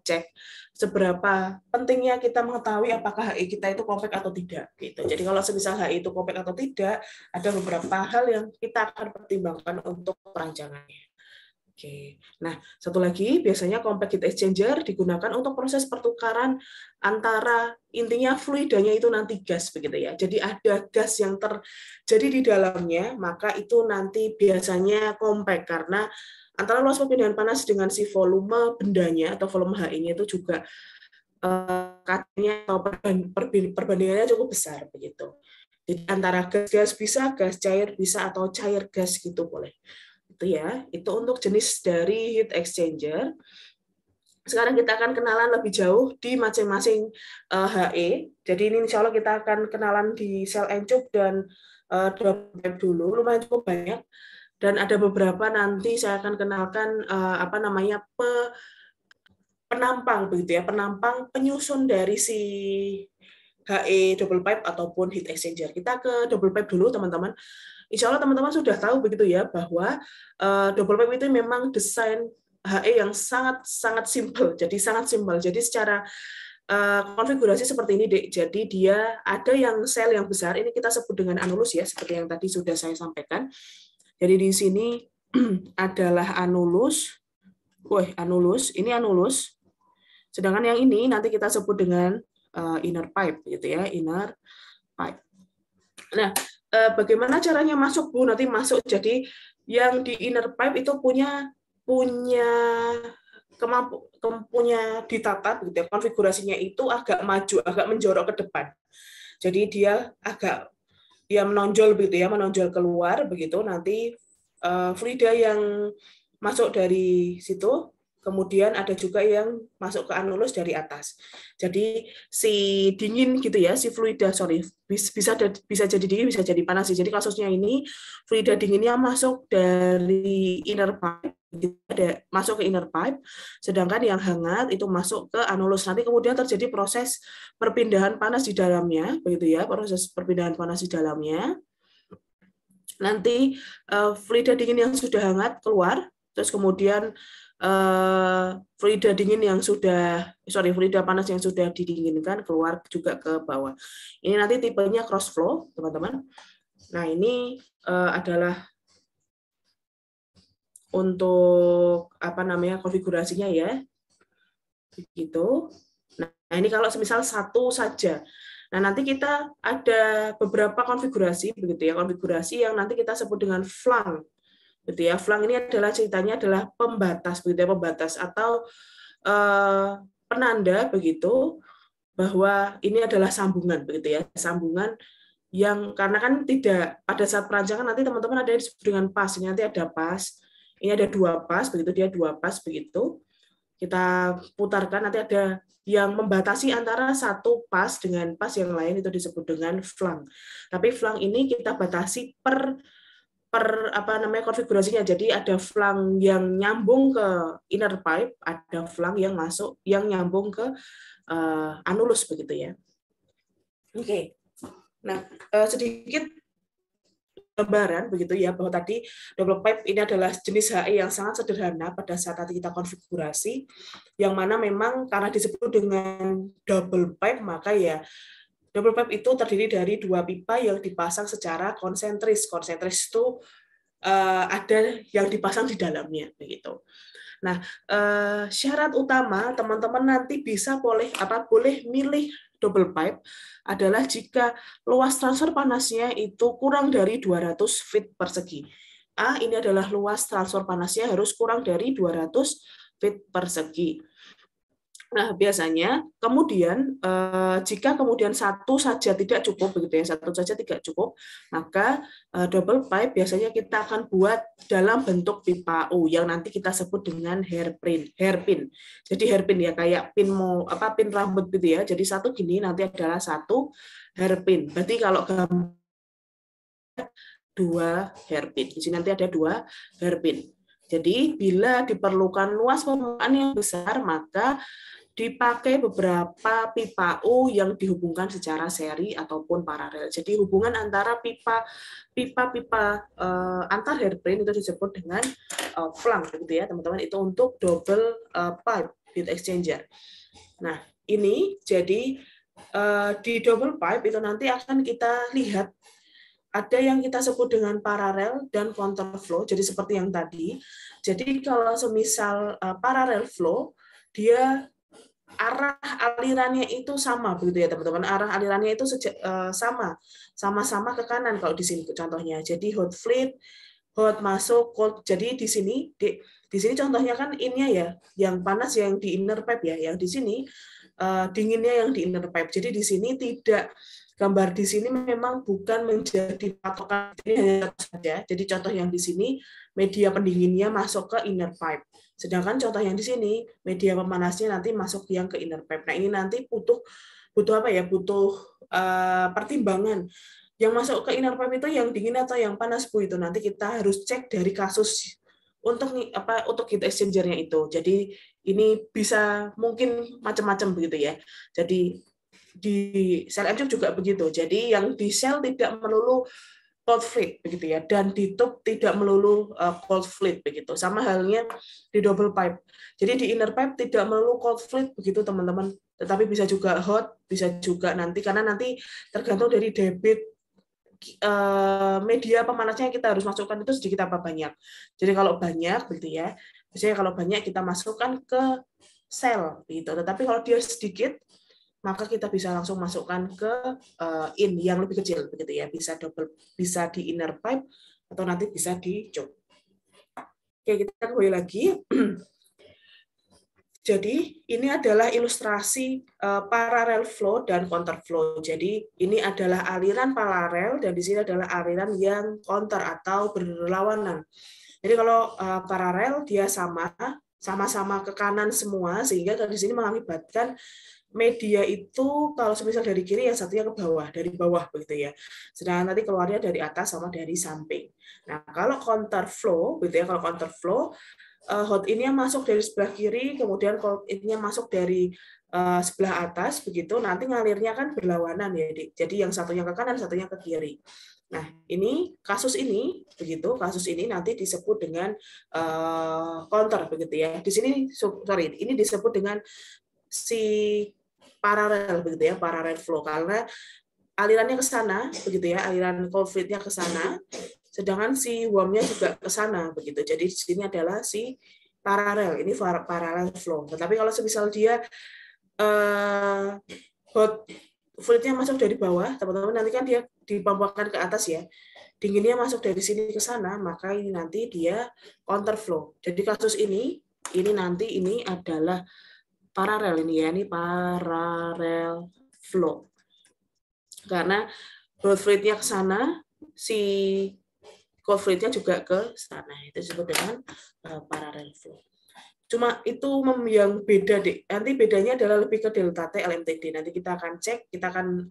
cek seberapa pentingnya kita mengetahui apakah HI kita itu compact atau tidak gitu. Jadi kalau semisal HI itu compact atau tidak, ada beberapa hal yang kita akan pertimbangkan untuk perancangannya. Oke. Nah, satu lagi, biasanya compact heat exchanger digunakan untuk proses pertukaran antara, intinya fluidanya itu nanti gas begitu ya. Jadi ada gas yang terjadi di dalamnya, maka itu nanti biasanya compact karena antara luas perpindahan panas dengan si volume bendanya atau volume HI-nya itu juga katanya atau perbandingannya cukup besar begitu. Jadi antara gas bisa, gas cair bisa, atau cair gas gitu boleh. Itu ya, itu untuk jenis dari heat exchanger. Sekarang kita akan kenalan lebih jauh di masing-masing HE. Jadi ini insya Allah kita akan kenalan di sel encuk dan double pipe dulu, lumayan cukup banyak. Dan ada beberapa nanti saya akan kenalkan penampang begitu ya, penampang penyusun dari si HE double pipe ataupun heat exchanger. Kita ke double pipe dulu teman-teman. Insya Allah teman-teman sudah tahu begitu ya, bahwa double pipe itu memang desain HE yang sangat simple. Jadi sangat simpel. Jadi secara konfigurasi seperti ini, Dek. Jadi dia ada yang sel yang besar, ini kita sebut dengan anulus ya, seperti yang tadi sudah saya sampaikan. Jadi di sini adalah anulus. Anulus, ini anulus. Sedangkan yang ini nanti kita sebut dengan inner pipe gitu ya, inner pipe. Nah, bagaimana caranya masuk, Bu? Nanti masuk. Jadi yang di inner pipe itu punya ditata gitu ya, konfigurasinya itu agak maju, agak menjorok ke depan. Jadi dia menonjol begitu ya, menonjol keluar begitu. Nanti fluida yang masuk dari situ, kemudian ada juga yang masuk ke anulus dari atas. Jadi si dingin gitu ya, si fluida bisa jadi dingin, bisa jadi panas. Jadi kasusnya ini fluida dinginnya masuk dari inner pipe, masuk ke inner pipe, sedangkan yang hangat itu masuk ke anulus. Nanti kemudian terjadi proses perpindahan panas di dalamnya, begitu ya, proses perpindahan panas di dalamnya. Nanti fluida dingin yang sudah hangat keluar, terus kemudian fluida panas yang sudah didinginkan keluar juga ke bawah. Ini nanti tipenya cross flow, teman-teman. Nah, ini adalah untuk konfigurasinya ya. Begitu. Nah, ini kalau semisal satu saja. Nah, nanti kita ada beberapa konfigurasi begitu ya, konfigurasi yang nanti kita sebut dengan flank. Gitu ya. Flank ini ceritanya adalah pembatas begitu ya, pembatas atau penanda begitu bahwa ini adalah sambungan begitu ya, sambungan yang karena kan tidak pada saat perancangan nanti teman-teman ada yang disebut dengan pas, ini nanti ada pas, ini ada 2 pas begitu, dia 2 pas begitu. Kita putarkan nanti ada yang membatasi antara satu pas dengan pas yang lain, itu disebut dengan flank. Tapi flank ini kita batasi per konfigurasinya. Jadi ada flank yang nyambung ke inner pipe, ada flank yang nyambung ke anulus begitu ya. Oke. Nah, sedikit gambaran begitu ya, bahwa tadi double pipe ini adalah jenis HE yang sangat sederhana pada saat nanti kita konfigurasi, yang mana memang karena disebut dengan double pipe, maka ya double pipe itu terdiri dari 2 pipa yang dipasang secara konsentris. Konsentris itu ada yang dipasang di dalamnya begitu. Nah, syarat utama teman-teman nanti boleh milih double pipe adalah jika luas transfer panasnya itu kurang dari 200 feet persegi. Ini adalah luas transfer panasnya harus kurang dari 200 feet persegi. Nah, biasanya kemudian jika kemudian satu saja tidak cukup begitu ya, satu saja tidak cukup, maka double pipe biasanya kita akan buat dalam bentuk pipa U yang nanti kita sebut dengan hairpin. Jadi hairpin ya kayak pin rambut gitu ya. Jadi satu gini nanti adalah satu hairpin. Berarti kalau 2 hairpin. Di sini nanti ada 2 hairpin. Jadi bila diperlukan luas permukaan yang besar, maka dipakai beberapa pipa U yang dihubungkan secara seri ataupun paralel. Jadi hubungan antara pipa antar hairpin itu disebut dengan flank, gitu ya teman-teman. Itu untuk double pipe heat exchanger. Nah, ini jadi di double pipe itu nanti akan kita lihat ada yang kita sebut dengan paralel dan counterflow. Jadi seperti yang tadi. Jadi kalau semisal paralel flow, dia arah alirannya itu sama begitu ya teman-teman. Arah alirannya itu sama-sama ke kanan kalau di sini contohnya. Jadi hot masuk, cold. Jadi di sini contohnya kan ini ya, yang panas yang di inner pipe ya, yang di sini dinginnya yang di inner pipe. Jadi di sini tidak, gambar di sini memang bukan menjadi patokan, ini hanya satu saja. Jadi contoh yang di sini media pendinginnya masuk ke inner pipe. Sedangkan contoh yang di sini media pemanasnya nanti masuk yang ke inner pipe. Nah, ini nanti butuh pertimbangan. Yang masuk ke inner pipe itu yang dingin atau yang panas, Bu? Itu nanti kita harus cek dari kasus untuk heat exchanger-nya itu. Jadi ini bisa mungkin macam-macam begitu ya. Jadi di sel MCUP juga begitu. Jadi yang di sel tidak melulu cold fluid begitu ya, dan di tube tidak melulu cold fluid begitu. Sama halnya di double pipe. Jadi di inner pipe tidak melulu cold fluid begitu teman-teman, tetapi bisa juga hot, bisa juga nanti karena nanti tergantung dari debit media pemanasnya yang kita harus masukkan itu sedikit apa banyak. Jadi kalau banyak begitu ya, biasanya kalau banyak kita masukkan ke sel gitu. Tetapi kalau dia sedikit, maka kita bisa langsung masukkan ke in yang lebih kecil begitu ya. Bisa di inner pipe atau nanti bisa di choke. Oke, kita kembali lagi. Jadi ini adalah ilustrasi parallel flow dan counter flow. Jadi ini adalah aliran paralel dan di sini adalah aliran yang counter atau berlawanan. Jadi kalau paralel dia sama-sama ke kanan semua, sehingga di sini mengakibatkan media itu kalau semisal dari kiri yang satunya ke bawah, dari bawah begitu ya. Sedangkan nanti keluarnya dari atas sama dari samping. Nah, kalau counter flow gitu ya, kalau counter flow hot in-nya masuk dari sebelah kiri, kemudian cold in-nya masuk dari sebelah atas, begitu nanti ngalirnya kan berlawanan ya. Jadi yang satunya ke kanan, satunya ke kiri. Nah, kasus ini nanti disebut dengan counter begitu ya. Di sini ini disebut dengan si paralel begitu ya, parallel flow karena alirannya ke sana begitu ya, aliran cold fluid-nya ke sana. Sedangkan si warm-nya juga ke sana begitu. Jadi di sini adalah si paralel, ini parallel flow. Tetapi kalau semisal dia hot fluid-nya masuk dari bawah, teman-teman nanti kan dia dipampakkan ke atas ya. Dinginnya masuk dari sini ke sana, maka ini nanti dia counter flow. Jadi kasus ini adalah paralel ini ya, ini parallel flow. Karena hot fluid-nya ke sana, si cold fluid-nya juga ke sana. Itu disebut dengan parallel flow. Cuma itu yang beda, Dek. Nanti bedanya adalah lebih ke delta T LMTD. Nanti kita akan cek, kita akan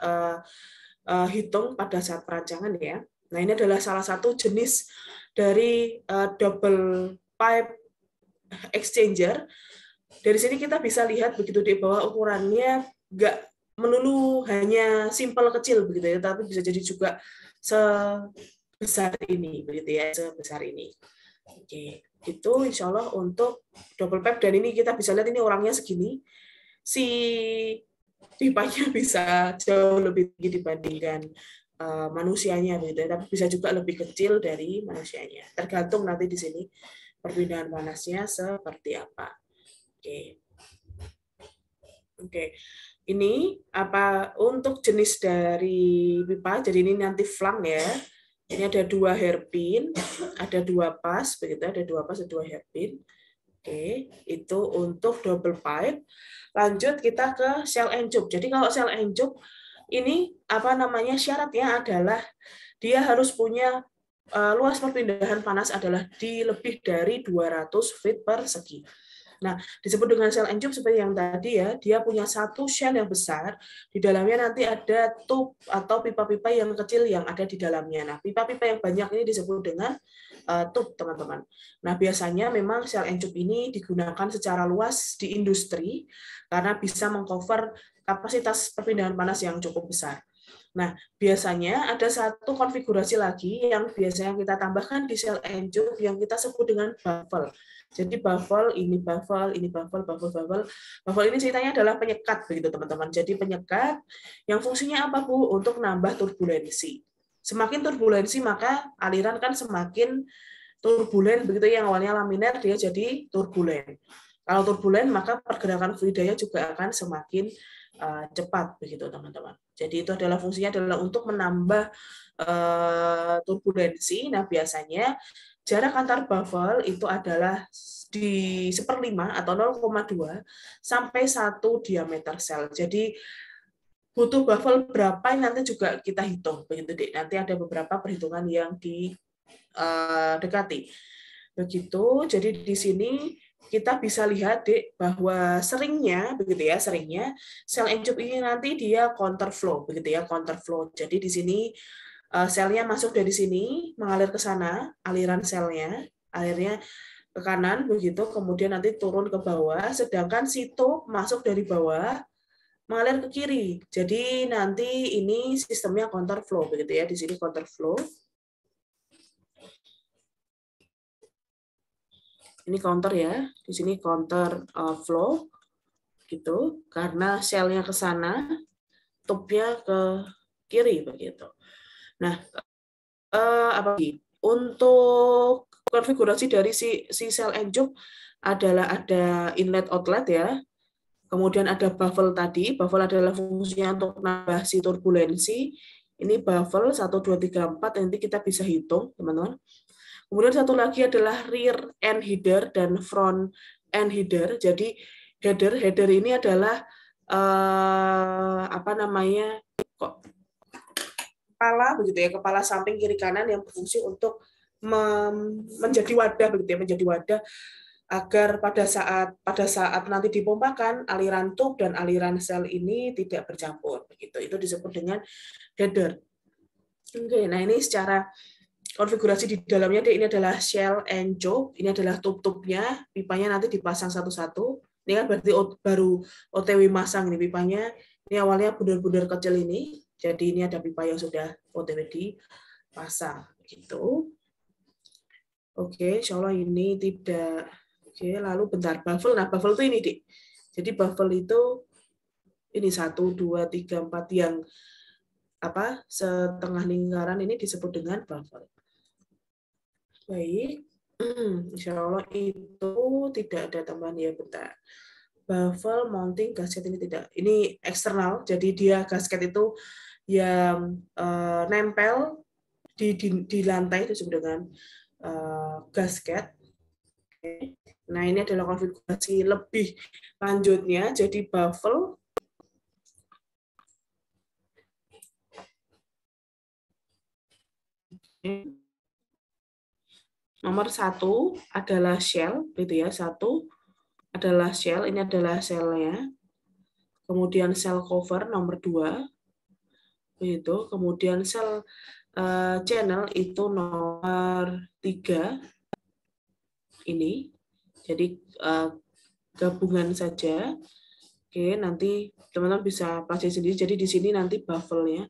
hitung pada saat perancangan ya. Nah, ini adalah salah satu jenis dari double pipe exchanger. Dari sini kita bisa lihat begitu di bawah ukurannya nggak melulu hanya simple kecil begitu ya, tapi bisa jadi juga sebesar ini begitu ya, sebesar ini. Oke, itu insya Allah untuk double pipe, dan ini kita bisa lihat ini orangnya segini, si pipanya bisa jauh lebih tinggi dibandingkan manusianya begitu ya, tapi bisa juga lebih kecil dari manusianya. Tergantung nanti di sini perpindahan panasnya seperti apa. Oke. Ini apa untuk jenis dari pipa? Jadi ini nanti flang ya. Ini ada 2 hairpin, ada 2 pas, begitu ada 2 pas, ada 2 hairpin. Oke, itu untuk double pipe. Lanjut kita ke shell and tube. Jadi kalau shell and tube ini syaratnya adalah dia harus punya luas perpindahan panas adalah di lebih dari 200 feet persegi. Nah, disebut dengan shell and tube seperti yang tadi ya, dia punya satu shell yang besar, di dalamnya nanti ada tube atau pipa-pipa yang kecil yang ada di dalamnya. Nah, pipa-pipa yang banyak ini disebut dengan tube, teman-teman. Nah, biasanya memang shell and tube ini digunakan secara luas di industri karena bisa mengcover kapasitas perpindahan panas yang cukup besar. Nah, biasanya ada satu konfigurasi lagi yang biasanya kita tambahkan di shell and tube yang kita sebut dengan baffle. Jadi baffle ini ceritanya adalah penyekat begitu teman-teman. Jadi penyekat yang fungsinya apa Bu? Untuk nambah turbulensi. Semakin turbulensi maka aliran kan semakin turbulen begitu, yang awalnya laminar dia jadi turbulen. Kalau turbulen maka pergerakan fluidanya juga akan semakin cepat begitu teman-teman. Jadi itu adalah fungsinya adalah untuk menambah turbulensi. Nah, biasanya jarak antar baffle itu adalah di 1/5 atau 0,2 sampai 1 diameter sel. Jadi butuh baffle berapa nanti juga kita hitung begitu Dek. Nanti ada beberapa perhitungan yang didekati. Begitu. Jadi di sini kita bisa lihat Dek bahwa seringnya shell and tube ini nanti dia counter flow begitu ya, counter flow. Jadi di sini selnya masuk dari sini mengalir ke sana, aliran selnya, alirnya ke kanan begitu, kemudian nanti turun ke bawah, sedangkan si tube masuk dari bawah mengalir ke kiri. Jadi nanti ini sistemnya counter flow begitu ya, di sini counter flow. Ini counter ya, di sini counter flow gitu, karena selnya ke sana, tube-nya ke kiri begitu. Nah, apa lagi? Untuk konfigurasi dari si cell and job adalah ada inlet outlet ya. Kemudian ada baffle tadi. Baffle adalah fungsinya untuk menambah si turbulensi. Ini baffle 1 2 3 4 nanti kita bisa hitung, teman-teman. Kemudian satu lagi adalah rear end header dan front end header. Jadi header ini adalah apa namanya? Kepala begitu ya, kepala samping kiri kanan yang berfungsi untuk menjadi wadah begitu ya, menjadi wadah agar pada saat nanti dipompakan aliran tube dan aliran sel ini tidak bercampur begitu. Itu disebut dengan header. Oke, nah ini secara konfigurasi di dalamnya ini adalah shell and job, ini adalah tube-tubnya, pipanya nanti dipasang satu-satu. Ini kan berarti baru OTW masang ini pipanya. Ini awalnya bundar-bundar kecil ini, jadi ini ada pipa yang sudah OTW dipasang gitu. Oke, insya Allah ini tidak. Oke, lalu bentar, baffle. Nah, baffle itu ini, Dik. Jadi baffle itu ini 1, 2, 3, 4 yang apa setengah lingkaran ini disebut dengan baffle. Baik, insya Allah itu tidak ada tambahan ya, bentar. Baffle mounting gasket ini tidak. Ini eksternal, jadi dia gasket itu yang nempel di lantai itu disebut dengan gasket. Nah, ini adalah konfigurasi lebih lanjutnya. Jadi baffle nomor 1 adalah shell, gitu ya. 1 adalah shell, ini adalah selnya. Kemudian cell cover nomor 2, begitu. Kemudian sel channel itu nomor 3, ini. Jadi gabungan saja. Oke, nanti teman-teman bisa pelajari sendiri. Jadi di sini nanti baffle-nya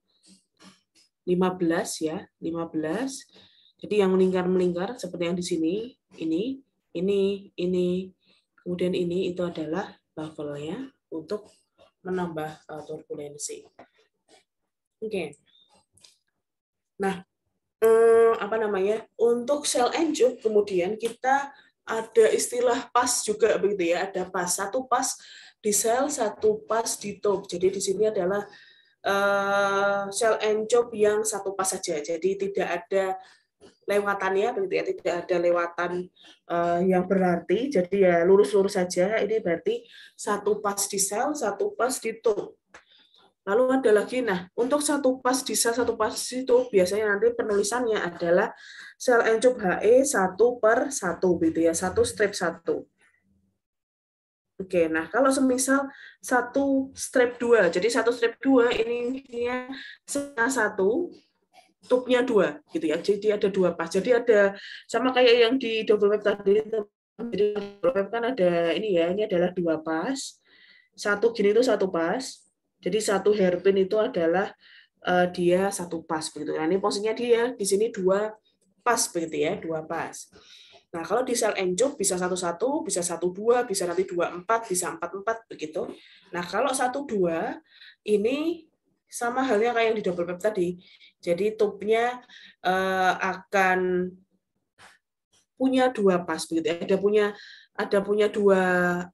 15 ya, 15. Jadi yang melingkar-melingkar seperti yang di sini, ini, kemudian ini itu adalah baffle-nya untuk menambah turbulensi. Oke. Nah, apa namanya? Untuk cell and job kemudian kita ada istilah pas juga begitu ya, ada pas. 1 pas di sel, 1 pas di tube. Jadi di sini adalah cell and job yang 1 pas saja. Jadi tidak ada lewatannya begitu ya, tidak ada lewatan yang berarti. Jadi ya lurus-lurus saja. Ini berarti 1 pas di sel, 1 pas di tube. Lalu ada lagi, nah untuk 1 pas di sel, 1 pas itu biasanya nanti penulisannya adalah sel and job HE 1/1 gitu ya, 1 strip 1. Oke, nah kalau semisal 1 strip 2, jadi 1 strip 2 ini selnya 1, tube-nya 2 gitu ya. Jadi ada 2 pas. Jadi ada sama kayak yang di double web tadi. Jadi double web kan ada ini ya, ini adalah 2 pas. 1 gini itu 1 pas. Jadi 1 hairpin itu adalah dia 1 pas begitu. Nah, ini posisinya dia di sini 2 pas begitu ya, 2 pas. Nah, kalau di cell and job bisa 1-1, bisa 1-2, bisa nanti 2-4, bisa 4-4 begitu. Nah, kalau 1-2 ini sama halnya kayak yang di double web tadi. Jadi tube-nya akan punya 2 pas begitu ya. Ada punya 2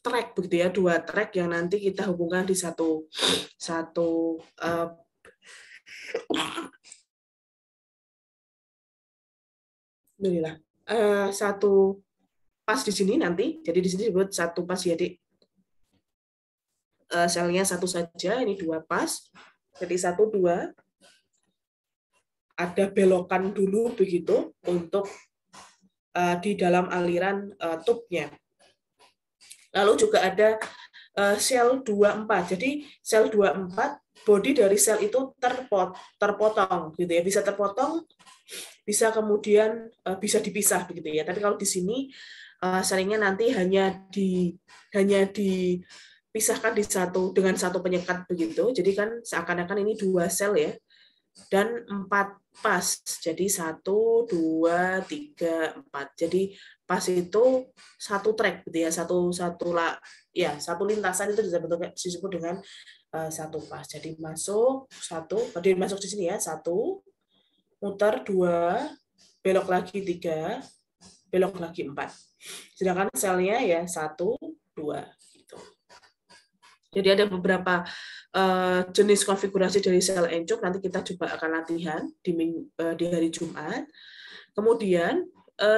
track begitu ya, 2 track yang nanti kita hubungkan di satu inilah satu pas di sini nanti. Jadi di sini disebut 1 pas ya, Dik. Selnya 1 saja, ini 2 pas. Jadi 1-2 ada belokan dulu begitu untuk di dalam aliran tube-nya. Lalu juga ada sel 24. Jadi sel 24 body dari sel itu terpotong gitu ya, bisa terpotong, bisa kemudian bisa dipisah begitu ya. Tapi kalau di sini seringnya nanti hanya dipisahkan dengan satu penyekat begitu. Jadi kan seakan-akan ini 2 sel ya, dan 4 pas. Jadi 1, 2, 3, 4. Jadi pas itu 1 track gitu ya, satu lintasan itu disebut dengan 1 pas. Jadi masuk 1, berarti masuk di sini ya, 1, muter 2, belok lagi 3, belok lagi 4. Sedangkan selnya ya 1, 2 gitu. Jadi ada beberapa jenis konfigurasi dari sel encuk, nanti kita coba akan latihan di hari Jumat. Kemudian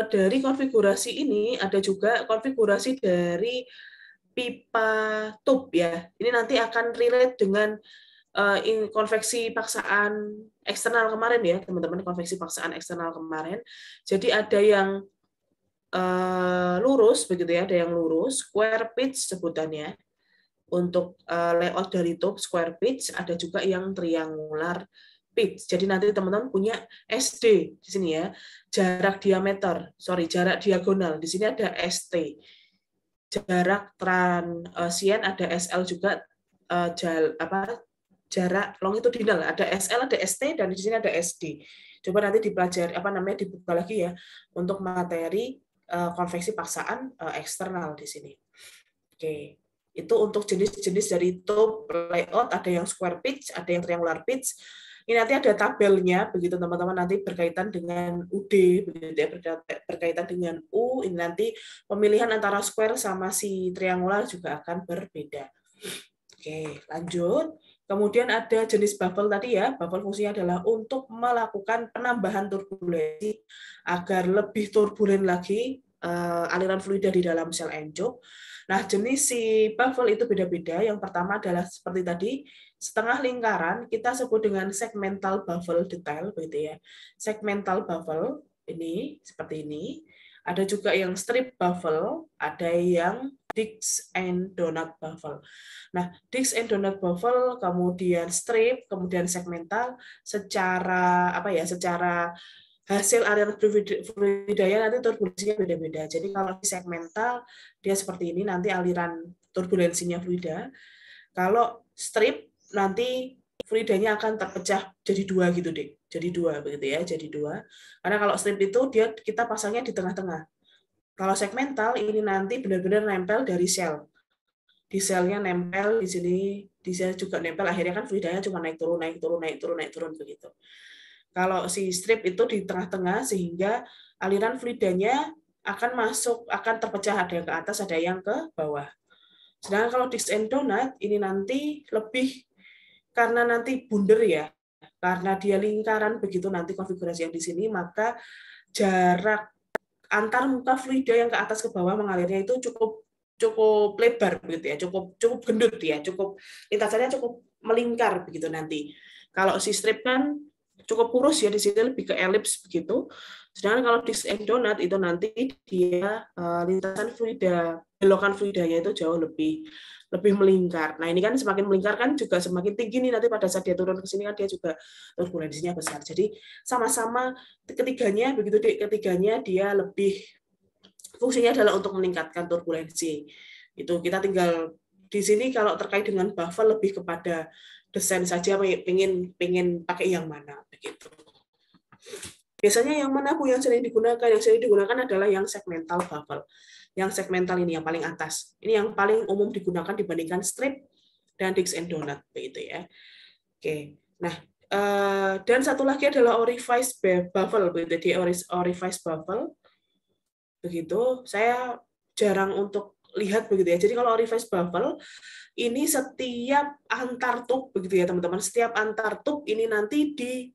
dari konfigurasi ini ada juga konfigurasi dari pipa tube ya. Ini nanti akan relate dengan konveksi paksaan eksternal kemarin ya, teman-teman, konveksi paksaan eksternal kemarin. Jadi ada yang lurus begitu ya, ada yang lurus, square pitch sebutannya. Untuk layout dari tube square pitch, ada juga yang triangular pitch. Jadi nanti teman-teman punya SD di sini ya, jarak diagonal. Di sini ada ST. Jarak transien ada SL juga, jarak longitudinal ada SL, ada ST, dan di sini ada SD. Coba nanti dipelajari dibuka lagi ya untuk materi konveksi paksaan eksternal di sini. Oke. Itu untuk jenis-jenis dari tube layout, ada yang square pitch, ada yang triangular pitch. Ini nanti ada tabelnya, begitu teman-teman, nanti berkaitan dengan UD, begitu ya, berkaitan dengan U, ini nanti pemilihan antara square sama si triangular juga akan berbeda. Oke, lanjut. Kemudian ada jenis baffle tadi ya, baffle fungsinya adalah untuk melakukan penambahan turbulensi agar lebih turbulen lagi aliran fluida di dalam sel encuk. Nah, jenis si baffle itu beda-beda. Yang pertama adalah seperti tadi, setengah lingkaran, kita sebut dengan segmental baffle detail, begitu ya. Segmental baffle, ini, seperti ini. Ada juga yang strip baffle, ada yang disc and donut baffle. Nah, disc and donut baffle, kemudian strip, kemudian segmental, secara hasil aliran fluidanya nanti turbulensinya beda-beda. Jadi kalau di segmental dia seperti ini, nanti aliran turbulensinya fluida. Kalau strip nanti fluidanya akan terpecah jadi 2 gitu deh. Jadi 2 begitu ya, jadi 2. Karena kalau strip itu kita pasangnya di tengah-tengah. Kalau segmental ini nanti benar-benar nempel dari sel. Di selnya nempel di sini, di sel juga nempel, akhirnya kan fluidanya cuma naik turun begitu. Kalau si strip itu di tengah-tengah sehingga aliran fluidanya akan terpecah, ada yang ke atas, ada yang ke bawah. Sedangkan kalau disc and donut ini nanti lebih karena nanti bunder ya, karena dia lingkaran begitu nanti konfigurasi yang di sini, maka jarak antar muka fluida yang ke atas ke bawah mengalirnya itu cukup lebar begitu ya, cukup gendut ya, lintasannya cukup melingkar begitu nanti. Kalau si strip kan cukup kurus ya, di sini lebih ke elips begitu. Sedangkan kalau disc and donut itu nanti dia lintasan fluida, belokan fluidanya itu jauh lebih melingkar. Nah, ini kan semakin melingkar kan juga semakin tinggi nih, nanti pada saat dia turun ke sini kan dia juga turbulensinya besar. Jadi sama-sama ketiganya dia lebih fungsinya adalah untuk meningkatkan turbulensi. Itu kita tinggal di sini kalau terkait dengan baffle lebih kepada desain saja, pengen pakai yang mana begitu. Biasanya yang mana Bu yang sering digunakan? Yang sering digunakan adalah yang segmental baffle. Yang segmental ini yang paling atas. Ini yang paling umum digunakan dibandingkan strip dan disc and donut begitu ya. Oke. Nah, dan satu lagi adalah orifice baffle begitu. Di orifice baffle begitu saya jarang untuk lihat begitu ya. Jadi kalau orifice baffle ini setiap antar tube begitu ya teman-teman, setiap antar tube ini nanti dikasih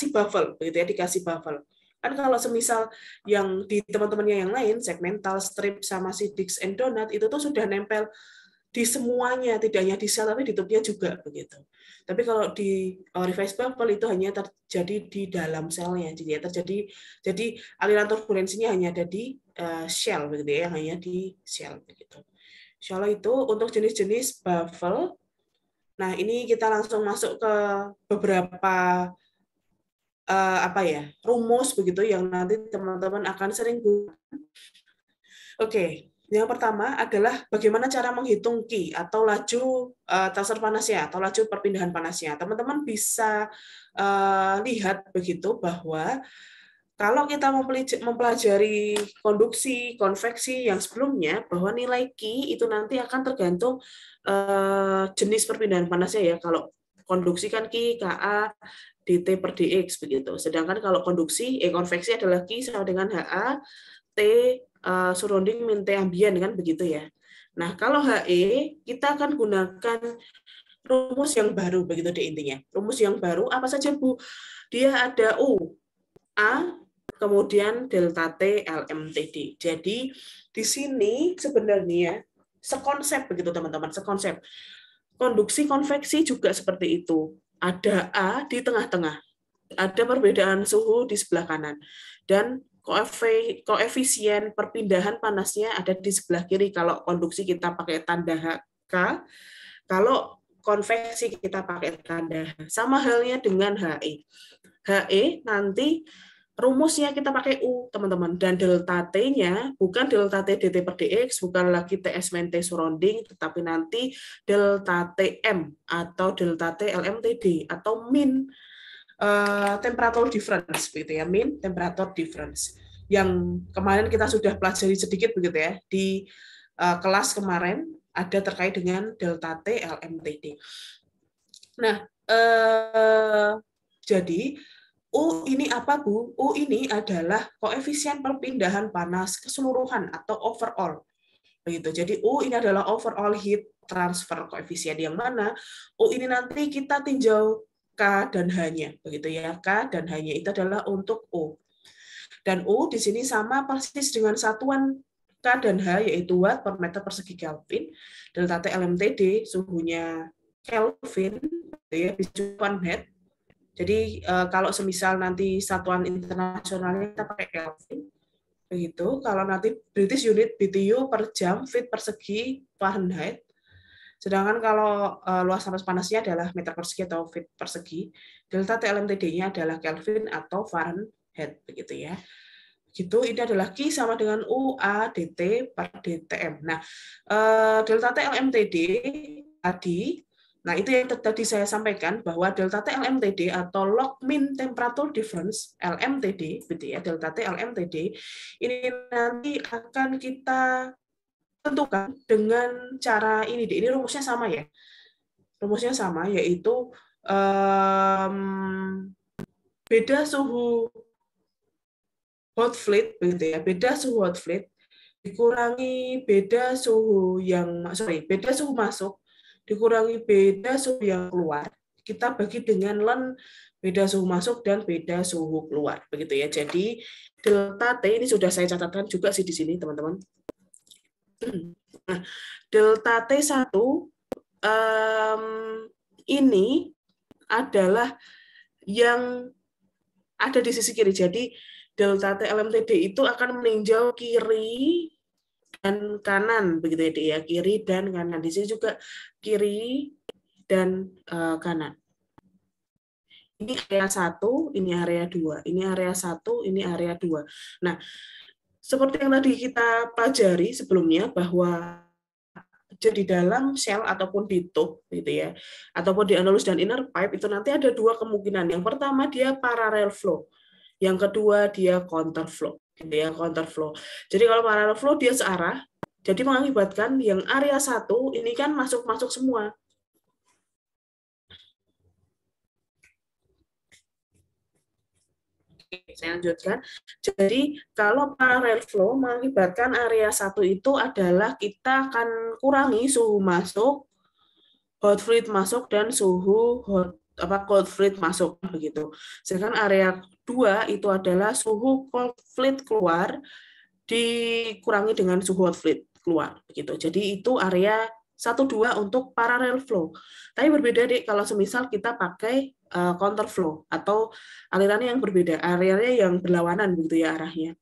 baffle begitu ya, dikasih baffle. Kan kalau semisal yang di teman-temannya yang lain segmental, strip sama si disc and donut itu tuh sudah nempel di semuanya, tidak hanya di sel tapi di tube-nya juga begitu. Tapi kalau di orifice baffle itu hanya terjadi di dalam selnya, jadi aliran turbulensinya hanya ada di shell begitu ya, hanya di shell begitu. Insyaallah itu untuk jenis-jenis baffle. Nah, ini kita langsung masuk ke beberapa rumus begitu yang nanti teman-teman akan sering gunakan. Oke, yang pertama adalah bagaimana cara menghitung Q atau laju transfer panasnya atau laju perpindahan panasnya. Teman-teman bisa lihat begitu bahwa kalau kita mempelajari konduksi, konveksi yang sebelumnya, bahwa nilai Q itu nanti akan tergantung jenis perpindahan panasnya ya. Kalau konduksi kan Q, Ka, dt per dx begitu. Sedangkan kalau konveksi adalah Q sama dengan Ha, T surrounding min T ambient kan begitu ya. Nah, kalau HE kita akan gunakan rumus yang baru begitu deh intinya. Rumus yang baru apa saja Bu? Dia ada U, A, kemudian delta T LMTD. Jadi di sini sebenarnya sekonsep begitu teman-teman, sekonsep. Konduksi konveksi juga seperti itu. Ada A di tengah-tengah. Ada perbedaan suhu di sebelah kanan. Dan koefisien perpindahan panasnya ada di sebelah kiri kalau konduksi kita pakai tanda K, kalau konveksi kita pakai tanda H. Sama halnya dengan HE. HE nanti rumusnya kita pakai U, teman-teman. Dan delta T-nya bukan delta T dt per dx, bukan lagi Ts min T surrounding, tetapi nanti delta Tm atau delta T LMTD atau min temperature difference, begitu ya, min temperature difference. Yang kemarin kita sudah pelajari sedikit begitu ya di kelas kemarin ada terkait dengan delta T LMTD. Nah, jadi U ini apa, Bu? U ini adalah koefisien perpindahan panas keseluruhan atau overall. Begitu. Jadi U ini adalah overall heat transfer koefisien, yang mana U ini nanti kita tinjau K dan H-nya, begitu ya. K dan H-nya itu adalah untuk U. Dan U di sini sama persis dengan satuan K dan H, yaitu watt per meter persegi Kelvin. Delta T LMTD suhunya Kelvin, ya, bisa Fahrenheit. Jadi kalau semisal nanti satuan internasionalnya kita pakai Kelvin, begitu. Kalau nanti British unit BTU per jam, feet persegi Fahrenheit. Sedangkan kalau luasan panasnya adalah meter persegi atau feet persegi, delta T LMTD-nya adalah Kelvin atau Fahrenheit, begitu ya. Gitu, ini adalah Q sama dengan U A dt per dtm. Nah, delta T LMTD tadi. Nah, itu yang tadi saya sampaikan bahwa delta T LMTD atau log mean temperature difference LMTD, gitu ya, delta T LMTD ini nanti akan kita tentukan dengan cara ini. Ini rumusnya sama ya. Rumusnya sama, yaitu beda suhu hot fluid, begitu ya. Beda suhu hot fluid dikurangi beda suhu beda suhu masuk dikurangi beda suhu yang keluar, kita bagi dengan ln beda suhu masuk dan beda suhu keluar, begitu ya. Jadi delta T ini sudah saya catatkan juga sih di sini, teman-teman. Nah, delta T1 ini adalah yang ada di sisi kiri. Jadi delta T LMTD itu akan meninjau kiri dan kanan, begitu ya, kiri dan kanan. Di sini juga kiri dan kanan. Ini area 1, ini area 2. Ini area 1, ini area 2. Nah, seperti yang tadi kita pelajari sebelumnya bahwa di dalam shell ataupun di tube, gitu ya, ataupun di annulus dan inner pipe itu nanti ada dua kemungkinan. Yang pertama dia parallel flow. Yang kedua dia counter flow. Ya, counter flow. Jadi kalau parallel flow dia searah, jadi mengakibatkan yang area 1 ini kan masuk-masuk semua. Oke, saya lanjutkan. Jadi kalau parallel flow mengakibatkan area 1 itu adalah kita akan kurangi suhu masuk, hot fluid masuk, dan suhu cold fluid masuk, begitu. Sedangkan area 2 itu adalah suhu cold fluid keluar dikurangi dengan suhu hot fluid keluar, begitu. Jadi itu area 1-2 untuk parallel flow. Tapi berbeda deh kalau semisal kita pakai counter flow atau alirannya yang berbeda, areanya yang berlawanan, begitu ya arahnya.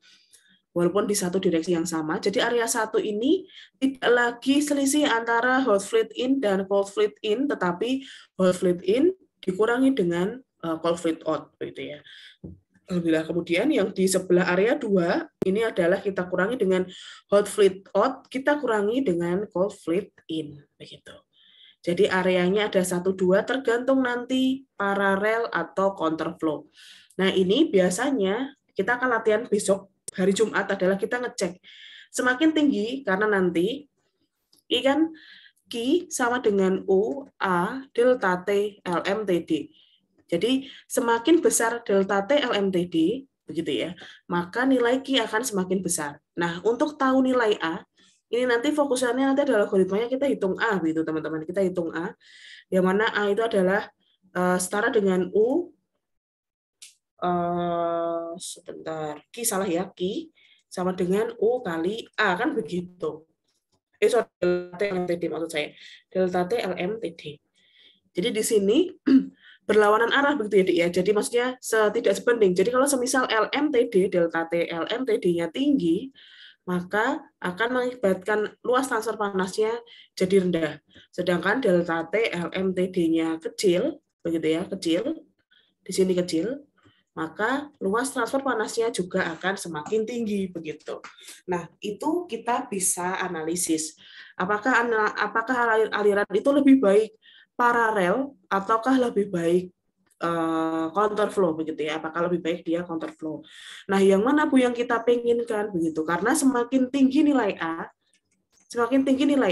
Walaupun di satu direksi yang sama. Jadi area 1 ini tidak lagi selisih antara hot fluid in dan cold fluid in, tetapi hot fluid in dikurangi dengan cold fluid out, begitu ya. Kemudian yang di sebelah area 2 ini adalah kita kurangi dengan hot fluid out, kita kurangi dengan cold fluid in, begitu. Jadi areanya ada 1-2 tergantung nanti paralel atau counter flow. Nah, ini biasanya kita akan latihan besok hari Jumat adalah kita ngecek semakin tinggi, karena nanti ini kan Q sama dengan U A delta T LMTD. Jadi semakin besar delta T LMTD, begitu ya, maka nilai Q akan semakin besar. Nah, untuk tahu nilai A, ini nanti fokusannya nanti adalah algoritmanya kita hitung A, begitu teman-teman. Kita hitung A, yang mana A itu adalah setara dengan U, sebentar, Q salah ya, Q sama dengan U kali A, kan begitu. Sorry, delta T LMTD maksud saya. Delta T LMTD. Jadi di sini berlawanan arah begitu ya, Dik ya. Jadi maksudnya tidak sebanding. Jadi kalau semisal LMTD, delta T LMTD-nya tinggi, maka akan mengakibatkan luas transfer panasnya jadi rendah. Sedangkan delta T LMTD-nya kecil, begitu ya, kecil. Di sini kecil, maka luas transfer panasnya juga akan semakin tinggi begitu. Nah, itu kita bisa analisis. Apakah aliran itu lebih baik paralel ataukah lebih baik counterflow begitu ya? Apakah lebih baik dia counterflow? Nah, yang mana Bu yang kita penginkan begitu? Karena semakin tinggi nilai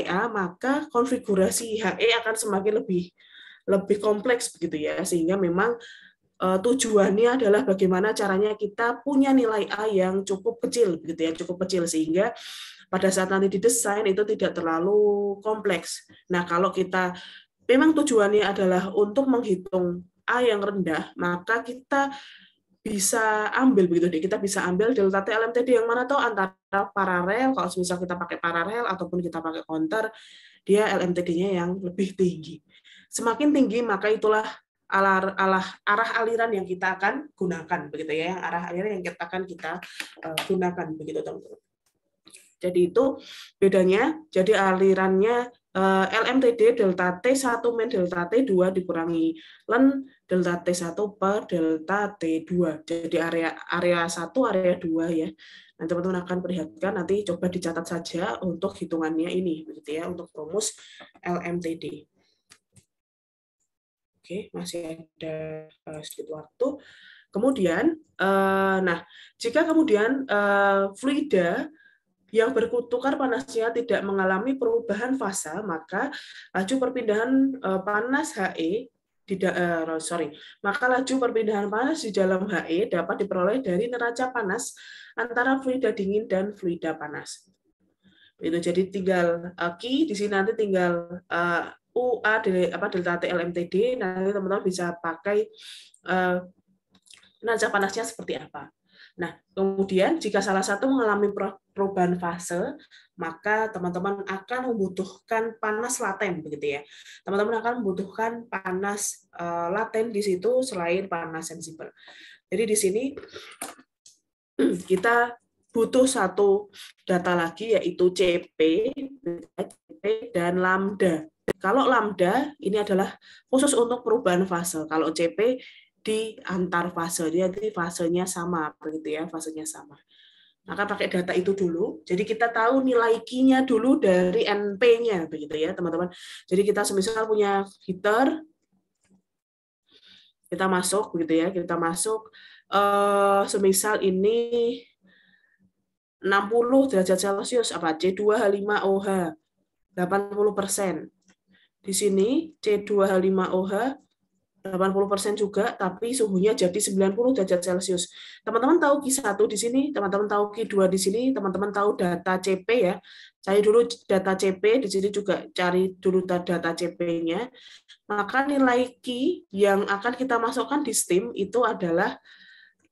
A, maka konfigurasi HE akan semakin lebih kompleks begitu ya, sehingga memang tujuannya adalah bagaimana caranya kita punya nilai A yang cukup kecil begitu ya, cukup kecil sehingga pada saat nanti didesain itu tidak terlalu kompleks. Nah, kalau kita memang tujuannya adalah untuk menghitung A yang rendah, maka kita bisa ambil begitu deh, kita bisa ambil delta T LMTD yang mana tahu antara paralel, kalau misal kita pakai paralel ataupun kita pakai counter, dia LMTD-nya yang lebih tinggi. Semakin tinggi maka itulah arah aliran yang kita akan gunakan begitu ya, yang arah aliran yang akan kita gunakan begitu teman-teman. Jadi itu bedanya. Jadi alirannya LMTD delta T1 min delta T2 dikurangi len delta T1 per delta T2. Jadi area 1 area 2 ya. Nah, teman-teman akan perhatikan, nanti coba dicatat saja untuk hitungannya ini begitu ya, untuk rumus LMTD. Oke, masih ada sedikit waktu. Kemudian, nah, jika kemudian fluida yang bertukar panasnya tidak mengalami perubahan fase, maka laju perpindahan panas HE maka laju perpindahan panas di dalam HE dapat diperoleh dari neraca panas antara fluida dingin dan fluida panas. Itu jadi tinggal Q di sini nanti tinggal UA delta T LMTD, nanti teman-teman bisa pakai neraca panasnya seperti apa. Nah, kemudian jika salah satu mengalami perubahan fase, maka teman-teman akan membutuhkan panas laten begitu ya. Teman-teman akan membutuhkan panas laten di situ selain panas sensibel. Jadi di sini kita butuh satu data lagi yaitu CP dan lambda. Kalau lambda ini adalah khusus untuk perubahan fase. Kalau CP di antar fase, dia di fasenya sama begitu ya, fasenya sama. Maka pakai data itu dulu. Jadi kita tahu nilai Q-nya dulu dari NP-nya begitu ya, teman-teman. Jadi kita semisal punya heater, kita masuk begitu ya, kita masuk semisal ini 60 derajat Celcius apa C2H5OH 80%. Di sini C2H5OH 80% juga, tapi suhunya jadi 90 derajat Celcius. Teman-teman tahu Q1 di sini, teman-teman tahu Q2 di sini, teman-teman tahu data CP ya. Cari dulu data CP, di sini juga cari dulu data CP-nya. Maka nilai Q yang akan kita masukkan di STEAM itu adalah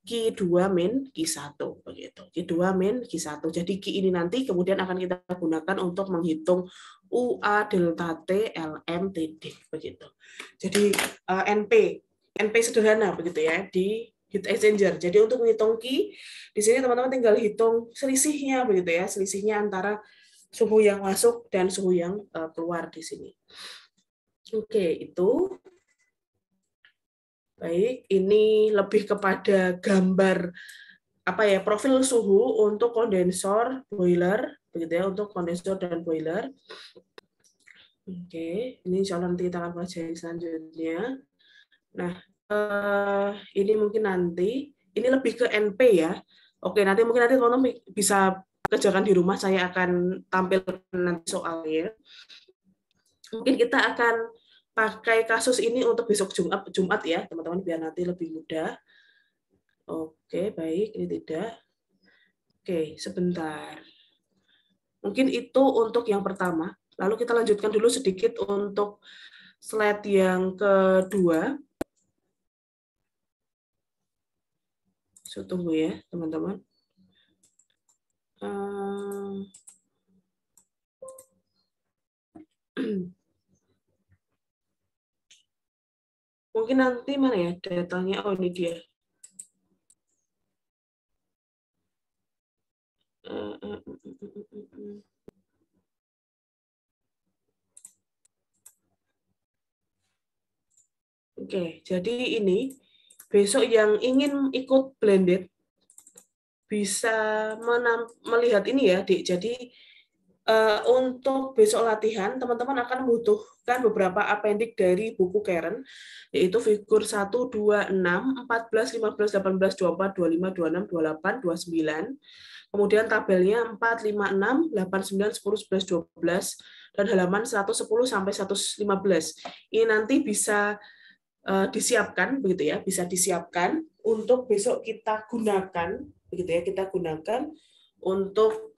Q2 min Q1 begitu. Q2 min Q1. Jadi Q ini nanti kemudian akan kita gunakan untuk menghitung UA delta T LMTD begitu. Jadi NP sederhana begitu ya di heat exchanger. Jadi untuk menghitung Q di sini teman-teman tinggal hitung selisihnya begitu ya, selisihnya antara suhu yang masuk dan suhu yang keluar di sini. Oke, itu baik, ini lebih kepada gambar profil suhu untuk kondensor, boiler, begitu ya, untuk kondensor dan boiler. Oke, ini insya Allah nanti kita akan pelajari selanjutnya. Nah, ini mungkin nanti, ini lebih ke NP ya. Oke, nanti teman-teman bisa kerjakan di rumah, saya akan tampilkan nanti soalnya. Mungkin kita akan pakai kasus ini untuk besok Jumat ya, teman-teman, biar nanti lebih mudah. Oke, baik, ini tidak. Oke, sebentar. Mungkin itu untuk yang pertama. Lalu kita lanjutkan dulu sedikit untuk slide yang kedua. Saya tunggu ya, teman-teman. Mungkin nanti mana ya datanya? Oh, ini dia. Oke, jadi ini besok yang ingin ikut blended bisa melihat ini ya, Dik. Jadi untuk besok latihan, teman-teman akan membutuhkan beberapa appendix dari buku Karen, yaitu figur 1, 2, 6, 14, 15, 18, 24, 25, 26, 28, 29. Kemudian tabelnya 4, 5, 6, 8, 9, 10, 11, 12, dan halaman 110 sampai 115. Ini nanti bisa disiapkan, begitu ya, bisa disiapkan untuk besok kita gunakan, begitu ya, kita gunakan untuk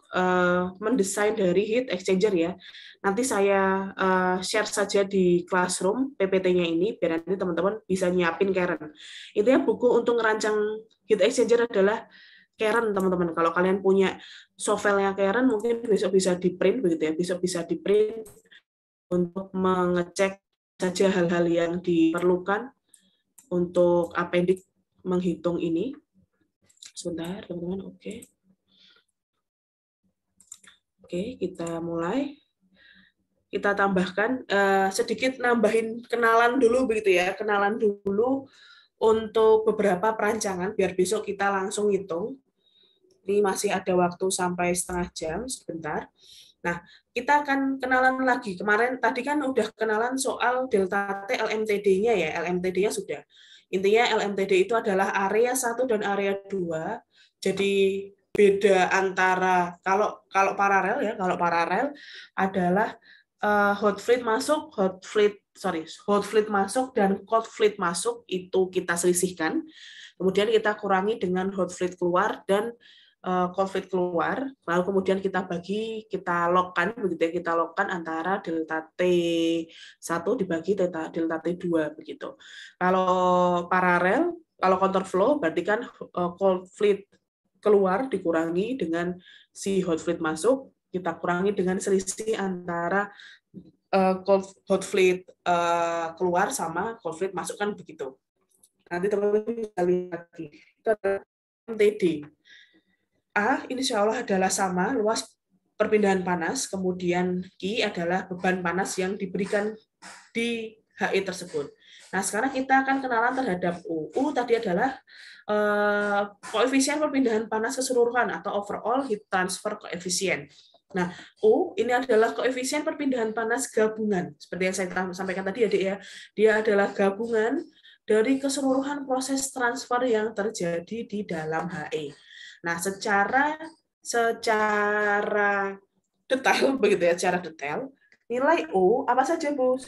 mendesain dari heat exchanger ya. Nanti saya share saja di Classroom PPT-nya ini biar nanti teman-teman bisa nyiapin Karen. Intinya buku untuk merancang heat exchanger adalah Karen, teman-teman. Kalau kalian punya software-nya Karen, mungkin besok bisa di-print begitu ya. Besok bisa di-print untuk mengecek saja hal-hal yang diperlukan untuk appendix menghitung ini. Sebentar, teman-teman. Oke, kita mulai. Kita tambahkan sedikit nambahin kenalan dulu begitu ya, kenalan dulu untuk beberapa perancangan biar besok kita langsung hitung. Ini masih ada waktu sampai setengah jam sebentar. Nah, kita akan kenalan lagi. Kemarin tadi kan udah kenalan soal delta T LMTD-nya ya, LMTD-nya sudah. Intinya LMTD itu adalah area 1 dan area 2. Jadi beda antara kalau paralel ya, kalau paralel adalah hot fluid masuk, hot fluid masuk dan cold fluid masuk itu kita selisihkan. Kemudian kita kurangi dengan hot fluid keluar dan cold fluid keluar. Lalu kemudian kita kita logkan begitu ya, kita logkan antara delta T1 dibagi delta T2 begitu. Kalau paralel, kalau counterflow berarti kan cold fluid keluar dikurangi dengan si hot fluid masuk, kita kurangi dengan selisih antara hot fluid keluar sama cold fluid masuk kan begitu. Nanti teman-teman bisa lihat lagi. Itu adalah MTD. A, insya Allah adalah sama, luas perpindahan panas, kemudian Q adalah beban panas yang diberikan di HE tersebut. Nah, sekarang kita akan kenalan terhadap U. U tadi adalah koefisien perpindahan panas keseluruhan atau overall heat transfer coefficient. Nah, U ini adalah koefisien perpindahan panas gabungan. Seperti yang saya sampaikan tadi ya, Dek ya. Dia adalah gabungan dari keseluruhan proses transfer yang terjadi di dalam HE. Nah, secara detail begitu ya, secara detail, nilai U apa saja Bu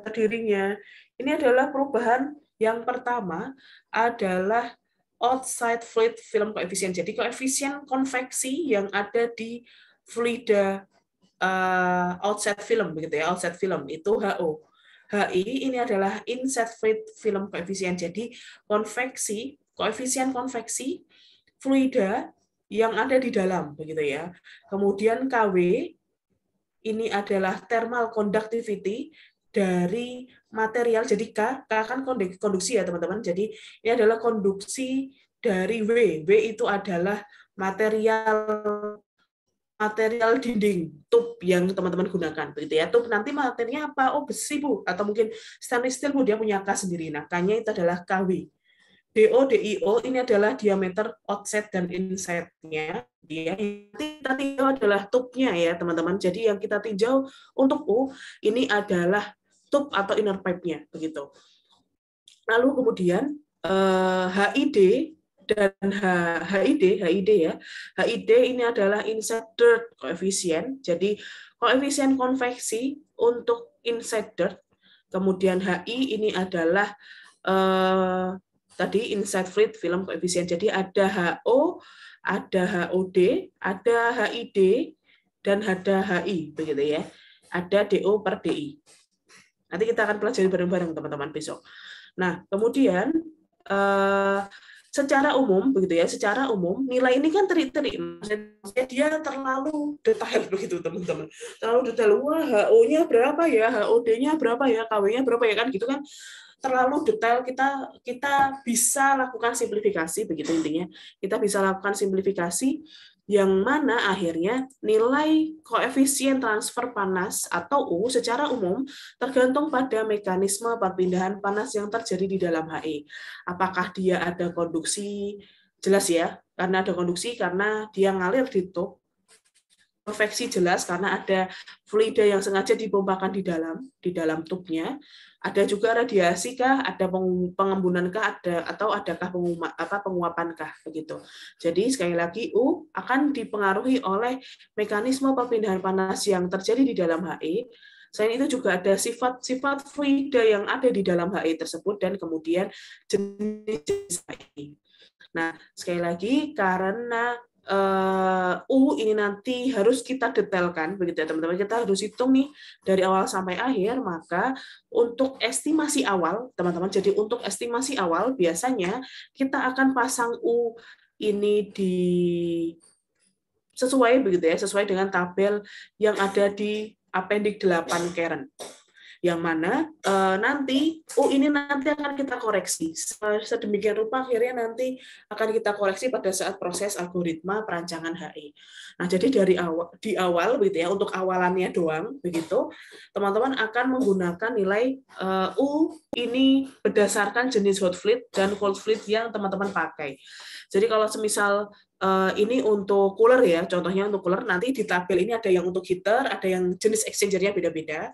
terdirinya? Ini adalah perubahan yang pertama adalah outside fluid film coefficient. Jadi koefisien konveksi yang ada di fluida outside film begitu ya, outside film itu HO. HI ini adalah inside fluid film coefficient. Jadi koefisien konveksi fluida yang ada di dalam begitu ya. Kemudian KW ini adalah thermal conductivity dari material. Jadi K kan konduksi ya teman-teman. Jadi ini adalah konduksi dari W. W itu adalah material dinding tub yang teman-teman gunakan begitu ya. Tub nanti materinya apa? Oh, besi Bu, atau mungkin stainless steel Bu, dia punya K sendiri. Nah, K-nya itu adalah KW. DO, DIO ini adalah diameter outside dan inside-nya. Kita tinjau adalah tubnya ya teman-teman. Jadi yang kita tinjau untuk U ini adalah tub atau inner pipe-nya begitu. Lalu kemudian HID dan HID ya. HID ini adalah inside dirt coefficient. Jadi koefisien konveksi untuk inside dirt, kemudian HI ini adalah tadi inside fluid film koefisien. Jadi ada HO, ada HOD, ada HID, dan ada HI, begitu ya. Ada DO per DI. Nanti kita akan pelajari bareng-bareng teman-teman besok. Nah, kemudian secara umum begitu ya, secara umum nilai ini kan terik-terik, maksudnya dia terlalu detail begitu teman-teman. Terlalu detail, wah HO-nya berapa ya, HOD-nya berapa ya, KW-nya berapa ya, kan gitu kan. Terlalu detail, kita bisa lakukan simplifikasi begitu intinya. Kita bisa lakukan simplifikasi yang mana akhirnya nilai koefisien transfer panas atau U secara umum tergantung pada mekanisme perpindahan panas yang terjadi di dalam HE. Apakah dia ada konduksi, jelas ya, karena ada konduksi karena dia ngalir di tube. Konveksi jelas karena ada fluida yang sengaja dipompakan di dalam tubnya. Ada juga radiasi kah, ada pengembunan kah, atau adakah penguapan kah begitu. Jadi sekali lagi U akan dipengaruhi oleh mekanisme perpindahan panas yang terjadi di dalam HE. Selain itu juga ada sifat-sifat fluida yang ada di dalam HE tersebut dan kemudian jenis HE. Nah, sekali lagi karena U ini nanti harus kita detailkan begitu ya teman-teman, kita harus hitung nih dari awal sampai akhir, maka untuk estimasi awal teman-teman, jadi untuk estimasi awal biasanya kita akan pasang U ini di sesuai begitu ya, sesuai dengan tabel yang ada di Appendix 8 Karen. Yang mana nanti ini nanti akan kita koreksi sedemikian rupa, akhirnya nanti akan kita koreksi pada saat proses algoritma perancangan HE. Nah, jadi di awal begitu ya, untuk awalannya doang begitu, teman-teman akan menggunakan nilai U ini berdasarkan jenis hot fluid dan cold fluid yang teman-teman pakai. Jadi kalau semisal ini untuk cooler ya, contohnya untuk cooler, nanti di tabel ini ada yang untuk heater, ada yang jenis exchangernya beda-beda.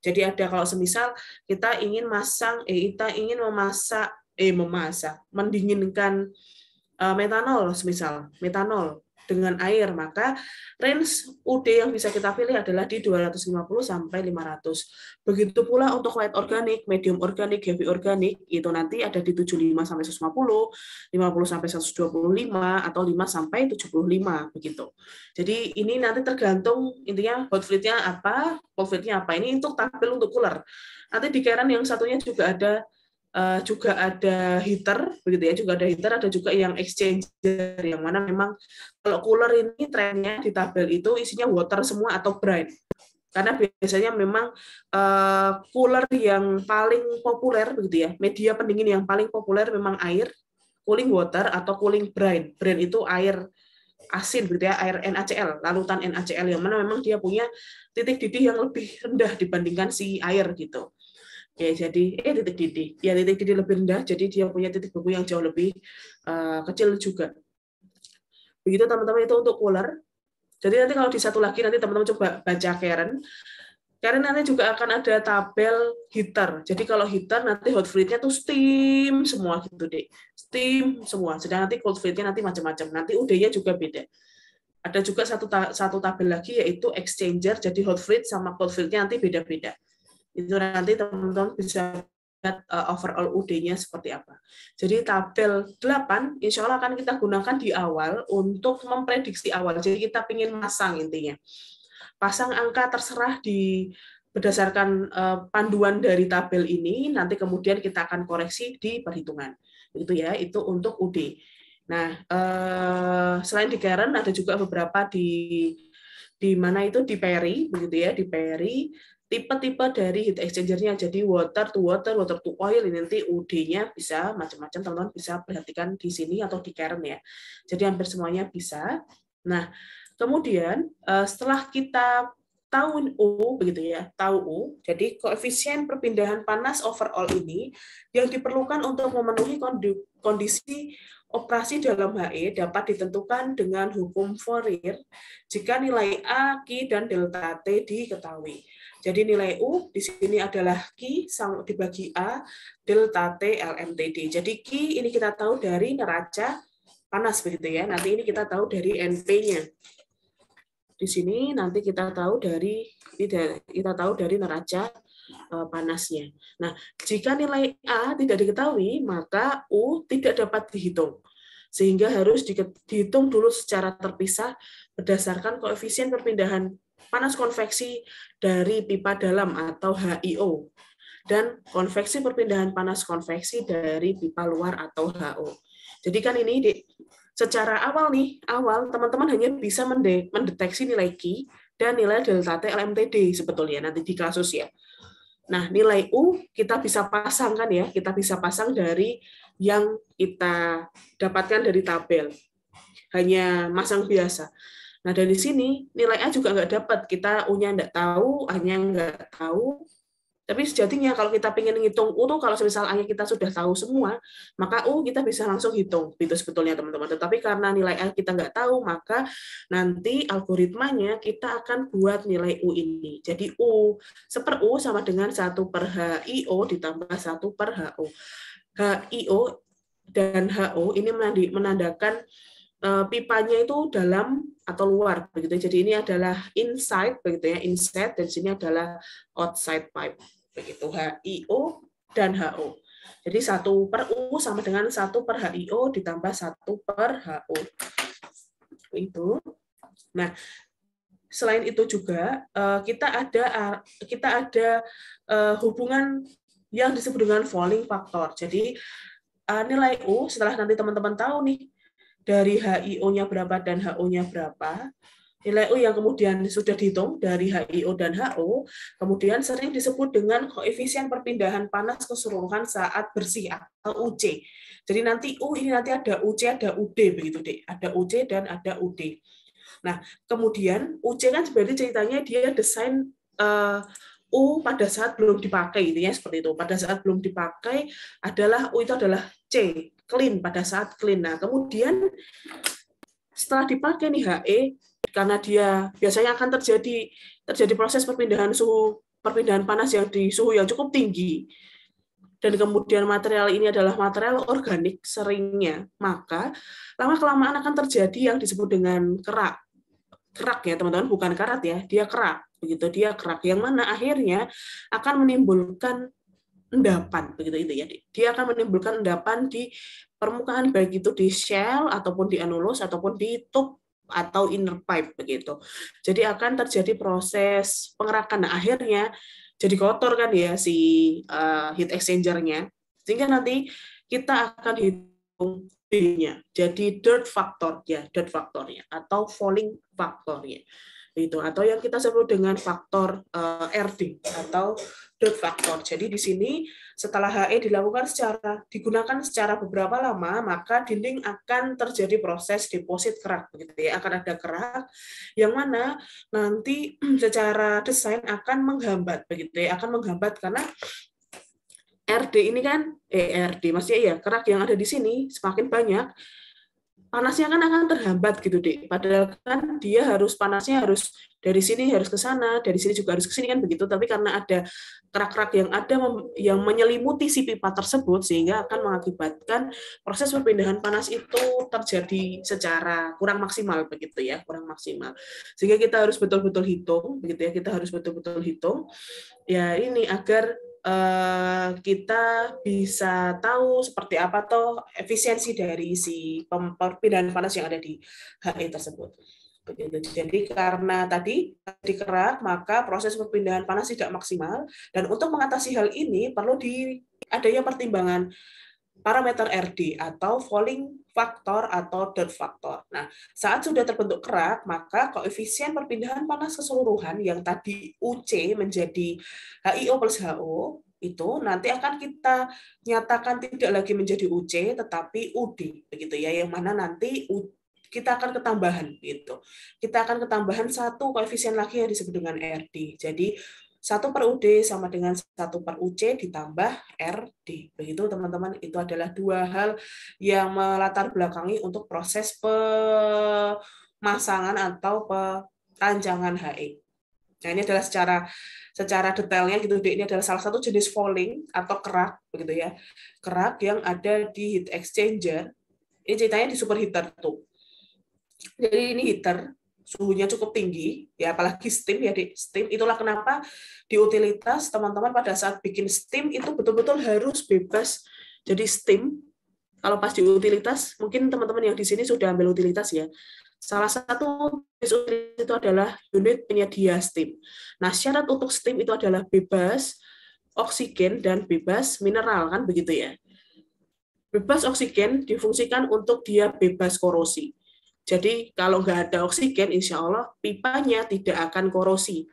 Jadi ada kalau semisal kita ingin mendinginkan metanol, semisal metanol dengan air, maka range UD yang bisa kita pilih adalah di 250 sampai 500. Begitu pula untuk light organic, medium organic, heavy organic itu nanti ada di 75 sampai 150, 50 sampai 125 atau 5 sampai 75 begitu. Jadi ini nanti tergantung intinya hot fluid-nya apa, cold fluid-nya apa. Ini untuk tabel untuk cooler. Nanti di Karen yang satunya juga ada heater begitu ya, juga ada heater, ada juga yang exchanger yang mana memang kalau cooler ini trennya di tabel itu isinya water semua atau brine, karena biasanya memang cooler yang paling populer begitu ya, media pendingin yang paling populer memang air, cooling water atau cooling brine. Brine itu air asin begitu ya, air NaCl, larutan NaCl yang mana memang dia punya titik didih yang lebih rendah dibandingkan si air gitu. Ya, jadi titik didih lebih rendah, jadi dia punya titik beku yang jauh lebih kecil juga. Begitu teman-teman itu untuk cooler. Jadi nanti kalau di satu lagi nanti teman-teman coba baca Karen nanti juga akan ada tabel heater. Jadi kalau heater nanti hot fluid-nya tuh steam semua gitu deh, steam semua. Sedang nanti cold fluid-nya nanti macam-macam. Nanti UD-nya juga beda. Ada juga satu tabel lagi yaitu exchanger. Jadi hot fluid sama cold fluid-nya nanti beda-beda. Itu nanti teman-teman bisa lihat overall UD-nya seperti apa. Jadi tabel 8 insya Allah akan kita gunakan di awal untuk memprediksi awal. Jadi kita ingin masang intinya. Pasang angka terserah berdasarkan panduan dari tabel ini, nanti kemudian kita akan koreksi di perhitungan. Begitu ya, itu untuk UD. Nah, selain di Karen ada juga beberapa di mana itu di Perry begitu ya, di Perry tipe-tipe dari heat exchanger-nya, jadi water to water, water to oil, ini nanti UD-nya bisa macam-macam, teman-teman bisa perhatikan di sini atau di Karen ya. Jadi hampir semuanya bisa. Nah, kemudian setelah kita tahu U begitu ya, tahu U, jadi koefisien perpindahan panas overall ini yang diperlukan untuk memenuhi kondisi operasi dalam HE dapat ditentukan dengan hukum Fourier jika nilai A, Q, dan delta T diketahui. Jadi nilai U di sini adalah Q dibagi A, delta T, LMTD. Jadi Q ini kita tahu dari neraca panas begitu ya. Nanti ini kita tahu dari NP-nya. Di sini nanti kita tahu dari neraca panasnya. Nah, jika nilai A tidak diketahui, maka U tidak dapat dihitung. Sehingga harus dihitung dulu secara terpisah berdasarkan koefisien perpindahan panas konveksi dari pipa dalam atau HIO dan konveksi perpindahan panas konveksi dari pipa luar atau HO. Jadi kan ini secara awal teman-teman hanya bisa mendeteksi nilai Q dan nilai delta T LMTD sebetulnya nanti di kasus ya. Nah, nilai U kita bisa pasangkan ya, kita bisa pasang dari yang kita dapatkan dari tabel. Hanya masang biasa. Nah, dari sini nilai A juga nggak dapat. Kita U-nya nggak tahu, A-nya nggak tahu. Tapi sejatinya kalau kita ingin ngitung U tuh kalau misalnya kita sudah tahu semua, maka U kita bisa langsung hitung. Itu sebetulnya teman-teman. Tetapi karena nilai A kita nggak tahu, maka nanti algoritmanya kita akan buat nilai U ini. Jadi U seper U sama dengan 1/HIO ditambah 1/HO. HIO dan HO ini menandakan pipanya itu dalam atau luar begitu. Jadi ini adalah inside begitu ya, inside, dan sini adalah outside pipe begitu. HIO dan HO. Jadi 1/U sama dengan 1/HIO ditambah 1/HO. Itu. Nah, selain itu juga kita ada hubungan yang disebut dengan Fouling factor. Jadi nilai U setelah nanti teman-teman tahu nih dari HIO-nya berapa dan HO-nya berapa, nilai U yang kemudian sudah dihitung dari HIO dan HO, kemudian sering disebut dengan koefisien perpindahan panas keseluruhan saat bersih atau UC. Jadi nanti U ini nanti ada UC, ada UD begitu deh, ada UC dan ada UD. Nah, kemudian UC kan sebenarnya ceritanya dia desain U pada saat belum dipakai, intinya seperti itu. Pada saat belum dipakai adalah U itu adalah C, clean, pada saat clean. Nah, kemudian setelah dipakai nih HE, karena dia biasanya akan terjadi proses perpindahan panas yang di suhu yang cukup tinggi, dan kemudian material ini adalah material organik seringnya, maka lama-kelamaan akan terjadi yang disebut dengan kerak ya teman-teman, bukan karat ya, dia kerak begitu, dia kerak yang mana akhirnya akan menimbulkan endapan begitu itu ya, dia akan menimbulkan endapan di permukaan baik itu di shell ataupun di annulus ataupun di tube atau inner pipe begitu. Jadi akan terjadi proses pengerakan. Nah, akhirnya jadi kotor kan ya si heat exchanger-nya, sehingga nanti kita akan hitung D-nya. Jadi dirt factor-nya atau falling factor-nya. Itu atau yang kita sebut dengan faktor RD atau dirt factor. Jadi di sini setelah HE digunakan secara beberapa lama, maka dinding akan terjadi proses deposit kerak begitu ya. Akan ada kerak yang mana nanti secara desain akan menghambat begitu ya, akan menghambat karena RD ini kan RD maksudnya ya, kerak yang ada di sini semakin banyak, panasnya kan akan terhambat gitu deh. Padahal kan dia panasnya harus dari sini harus ke sana, dari sini juga harus ke sini kan begitu. Tapi karena ada kerak-kerak yang menyelimuti si pipa tersebut, sehingga akan mengakibatkan proses perpindahan panas itu terjadi secara kurang maksimal begitu ya, kurang maksimal. Sehingga kita harus betul-betul hitung begitu ya, kita harus betul-betul hitung ya ini agar kita bisa tahu seperti apa toh efisiensi dari si perpindahan panas yang ada di HE tersebut. Begitu. Jadi karena tadi kerak, maka proses perpindahan panas tidak maksimal, dan untuk mengatasi hal ini perlu adanya pertimbangan parameter RD atau falling factor atau dirt factor. Nah, saat sudah terbentuk kerak, maka koefisien perpindahan panas keseluruhan yang tadi UC menjadi HIO plus HO itu nanti akan kita nyatakan tidak lagi menjadi UC tetapi UD begitu ya, yang mana nanti kita akan ketambahan gitu. Kita akan ketambahan satu koefisien lagi yang disebut dengan RD. Jadi 1/UD sama dengan 1/UC ditambah RD. Begitu teman-teman, itu adalah dua hal yang melatar belakangi untuk proses pemasangan atau perancangan HE. Nah, ini adalah secara detailnya gitu. Ini adalah salah satu jenis falling atau kerak begitu ya. Kerak yang ada di heat exchanger. Ini ceritanya di superheater tuh. Jadi ini heater. suhunya cukup tinggi, ya apalagi steam ya di steam. Itulah kenapa di utilitas teman-teman pada saat bikin steam itu betul-betul harus bebas. Jadi steam kalau pas di utilitas, mungkin teman-teman yang di sini sudah ambil utilitas ya. Salah satu utilitas itu adalah unit penyedia steam. Nah, syarat untuk steam itu adalah bebas oksigen dan bebas mineral, kan begitu ya. Bebas oksigen difungsikan untuk dia bebas korosi. Jadi kalau nggak ada oksigen, insya Allah pipanya tidak akan korosi.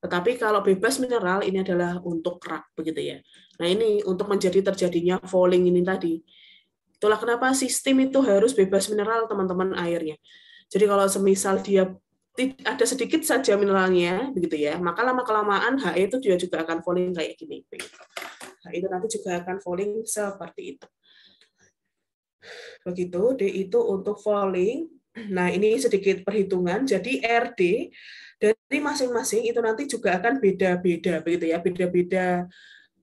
Tetapi kalau bebas mineral ini adalah untuk kerak, begitu ya. Nah ini untuk menjadi terjadinya falling ini tadi. Itulah kenapa sistem itu harus bebas mineral teman-teman airnya. Jadi kalau semisal dia ada sedikit saja mineralnya, begitu ya, maka lama-kelamaan HE itu juga akan falling kayak gini. Nah, itu nanti juga akan falling seperti itu. Begitu, D itu untuk falling. Nah, ini sedikit perhitungan. Jadi RD dari masing-masing itu nanti juga akan beda-beda, begitu ya, beda-beda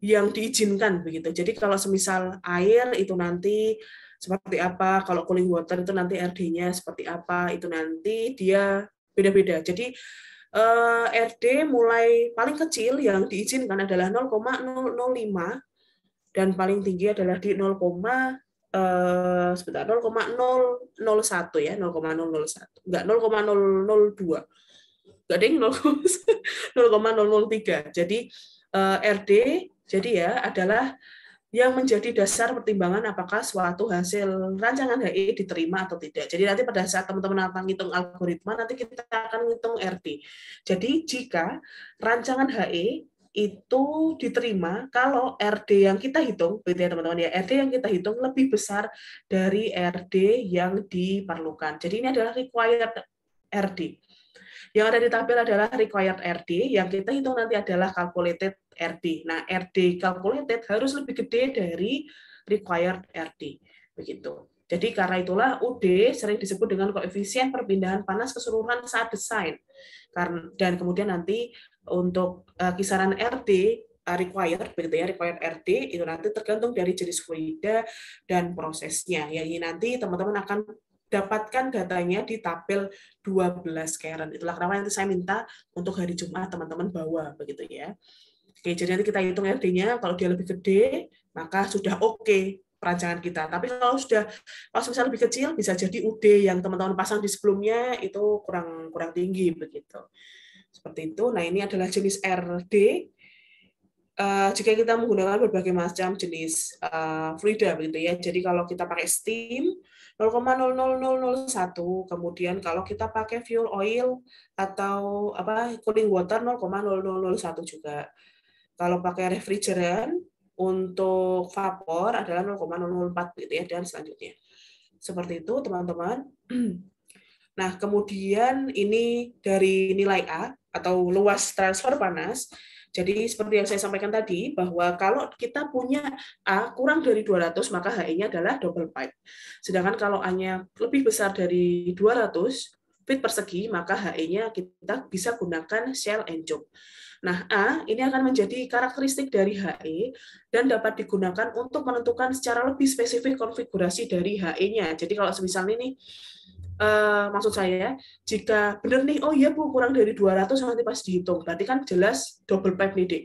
yang diizinkan begitu. Jadi kalau semisal air itu nanti seperti apa, kalau cooling water itu nanti RD-nya seperti apa, itu nanti dia beda-beda. Jadi RD mulai paling kecil yang diizinkan adalah 0,005 dan paling tinggi adalah di 0,001 ya, 0,001. Enggak 0,002. Enggak ding 0,003. Jadi RD jadi ya adalah yang menjadi dasar pertimbangan apakah suatu hasil rancangan HI diterima atau tidak. Jadi nanti pada saat teman-teman akan ngitung algoritma, nanti kita akan ngitung RD. Jadi jika rancangan HI itu diterima kalau RD yang kita hitung, begitu ya teman-teman ya, RD yang kita hitung lebih besar dari RD yang diperlukan. Jadi ini adalah required RD. Yang ada di tabel adalah required RD, yang kita hitung nanti adalah calculated RD. Nah, RD calculated harus lebih gede dari required RD. Begitu. Jadi karena itulah UD sering disebut dengan koefisien perpindahan panas keseluruhan saat desain. Dan kemudian nanti untuk kisaran RD required, begitu ya, required RD itu nanti tergantung dari jenis fluida dan prosesnya. Yang ini nanti teman-teman akan dapatkan datanya di tabel 12 Karen. Itulah kenapa nanti saya minta untuk hari Jumat teman-teman bawa begitu ya. Oke, jadi nanti kita hitung RD-nya, kalau dia lebih gede, maka sudah oke perancangan kita. Tapi kalau misalnya lebih kecil, bisa jadi UD yang teman-teman pasang di sebelumnya itu kurang tinggi begitu. Seperti itu. Nah, ini adalah jenis RD. Jika kita menggunakan berbagai macam jenis fluida begitu ya. Jadi kalau kita pakai steam 0,00001, kemudian kalau kita pakai fuel oil atau cooling water 0,0001 juga. Kalau pakai refrigeran untuk vapor adalah 0,004 gitu ya, dan selanjutnya. Seperti itu teman-teman. Nah, kemudian ini dari nilai A atau luas transfer panas. Jadi seperti yang saya sampaikan tadi, bahwa kalau kita punya A kurang dari 200, maka HI-nya adalah double pipe. Sedangkan kalau A-nya lebih besar dari 200 feet persegi, maka HI-nya kita bisa gunakan shell and job. Nah, A ini akan menjadi karakteristik dari HE dan dapat digunakan untuk menentukan secara lebih spesifik konfigurasi dari HE-nya. Jadi kalau misalnya ini maksud saya, jika benar nih, oh iya Bu, kurang dari 200 nanti pas dihitung, berarti kan jelas double pipe nih, Dek.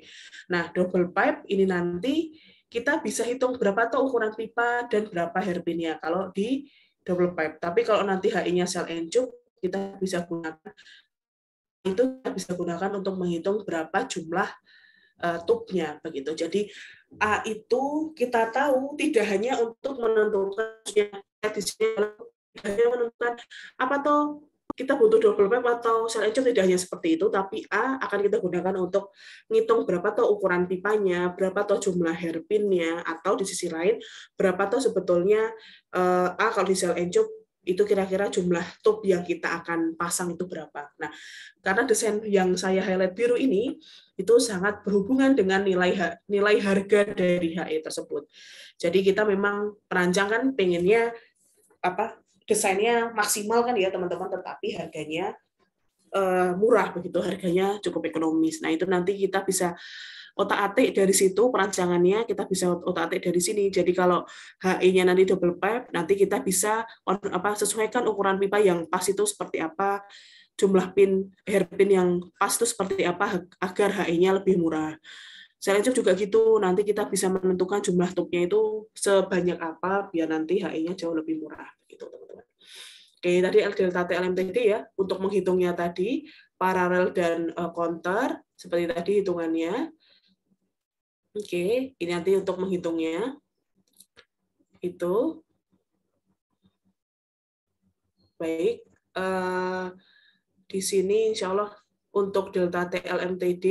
Nah, double pipe ini nanti kita bisa hitung berapa tuh ukuran pipa dan berapa hairpin-nya kalau di double pipe. Tapi kalau nanti HI-nya shell and tube, kita bisa gunakan untuk menghitung berapa jumlah tube-nya begitu. Jadi A itu kita tahu tidak hanya untuk menentukan hanya menentukan apa toh kita butuh double pipe atau shell and tube, tidak hanya seperti itu, tapi A akan kita gunakan untuk ngitung berapa toh ukuran pipanya, berapa toh jumlah hairpin-nya, atau di sisi lain berapa toh sebetulnya A kalau di shell and tube itu kira-kira jumlah tube yang kita akan pasang itu berapa. Nah, karena desain yang saya highlight biru ini itu sangat berhubungan dengan nilai harga dari HE tersebut. Jadi kita memang perancang pengennya desainnya maksimal kan ya teman-teman, tetapi harganya murah begitu, harganya cukup ekonomis. Nah, itu nanti kita bisa otak-atik dari situ perancangannya, kita bisa otak-atik dari sini. Jadi kalau HE-nya nanti double pipe, nanti kita bisa sesuaikan ukuran pipa yang pas itu seperti apa, jumlah hairpin yang pas itu seperti apa agar HI-nya lebih murah. Sel encuk juga gitu, nanti kita bisa menentukan jumlah tubnya itu sebanyak apa biar nanti HI-nya jauh lebih murah gitu, teman-teman. Oke, tadi L delta T LMTD ya, untuk menghitungnya tadi paralel dan counter seperti tadi hitungannya. Oke, ini nanti untuk menghitungnya itu baik. Di sini insya Allah untuk delta T LMTD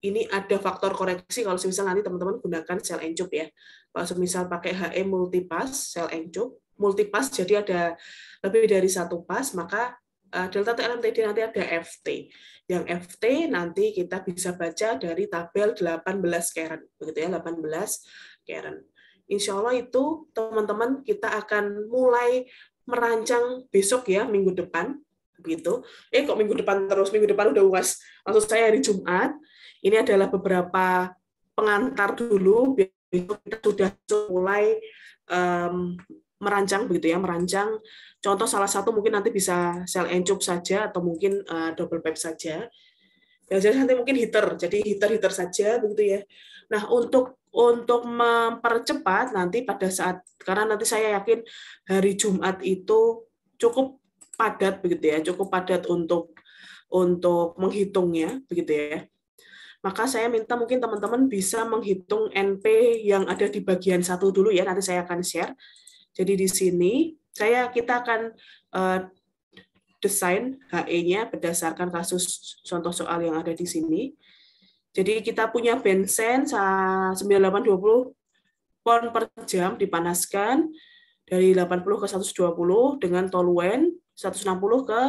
ini ada faktor koreksi kalau misal nanti teman-teman gunakan sel encup ya. Kalau misal pakai HE multipass sel encup, multipass jadi ada lebih dari satu pas, maka delta T LMTD nanti ada FT. Yang FT nanti kita bisa baca dari tabel 18 keren, begitu ya, 18 keren. Insya Allah itu teman-teman kita akan mulai merancang besok ya, minggu depan, begitu. Kok minggu depan terus, minggu depan udah UAS. Maksud saya hari Jumat. Ini adalah beberapa pengantar dulu, kita sudah mulai merancang begitu ya, merancang. Contoh salah satu mungkin nanti bisa sel encup saja atau mungkin double pipe saja. Ya, jadi nanti mungkin heater, jadi heater saja begitu ya. Nah, untuk mempercepat nanti pada saat, karena nanti saya yakin hari Jumat itu cukup padat begitu ya, cukup padat untuk menghitungnya begitu ya. Maka saya minta mungkin teman-teman bisa menghitung NP yang ada di bagian 1 dulu ya, nanti saya akan share. Jadi di sini kita akan desain HE-nya berdasarkan kasus contoh soal yang ada di sini. Jadi kita punya benzen 9820 pon per jam dipanaskan dari 80 ke 120 dengan toluen 160 ke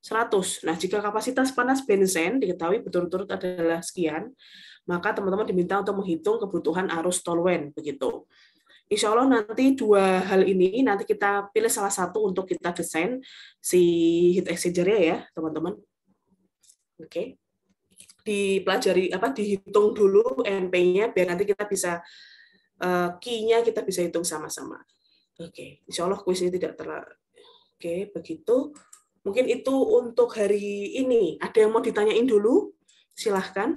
100. Nah, jika kapasitas panas benzen diketahui berturut-turut adalah sekian, maka teman-teman diminta untuk menghitung kebutuhan arus toluen begitu. Insya Allah nanti dua hal ini nanti kita pilih salah satu untuk kita desain si heat exchanger-nya ya, teman-teman. Oke. Dipelajari dihitung dulu NP-nya biar nanti kita bisa key-nya kita bisa hitung sama-sama. Oke, insya Allah kuis ini tidak terlalu. Oke, begitu. Mungkin itu untuk hari ini. Ada yang mau ditanyain dulu? Silahkan.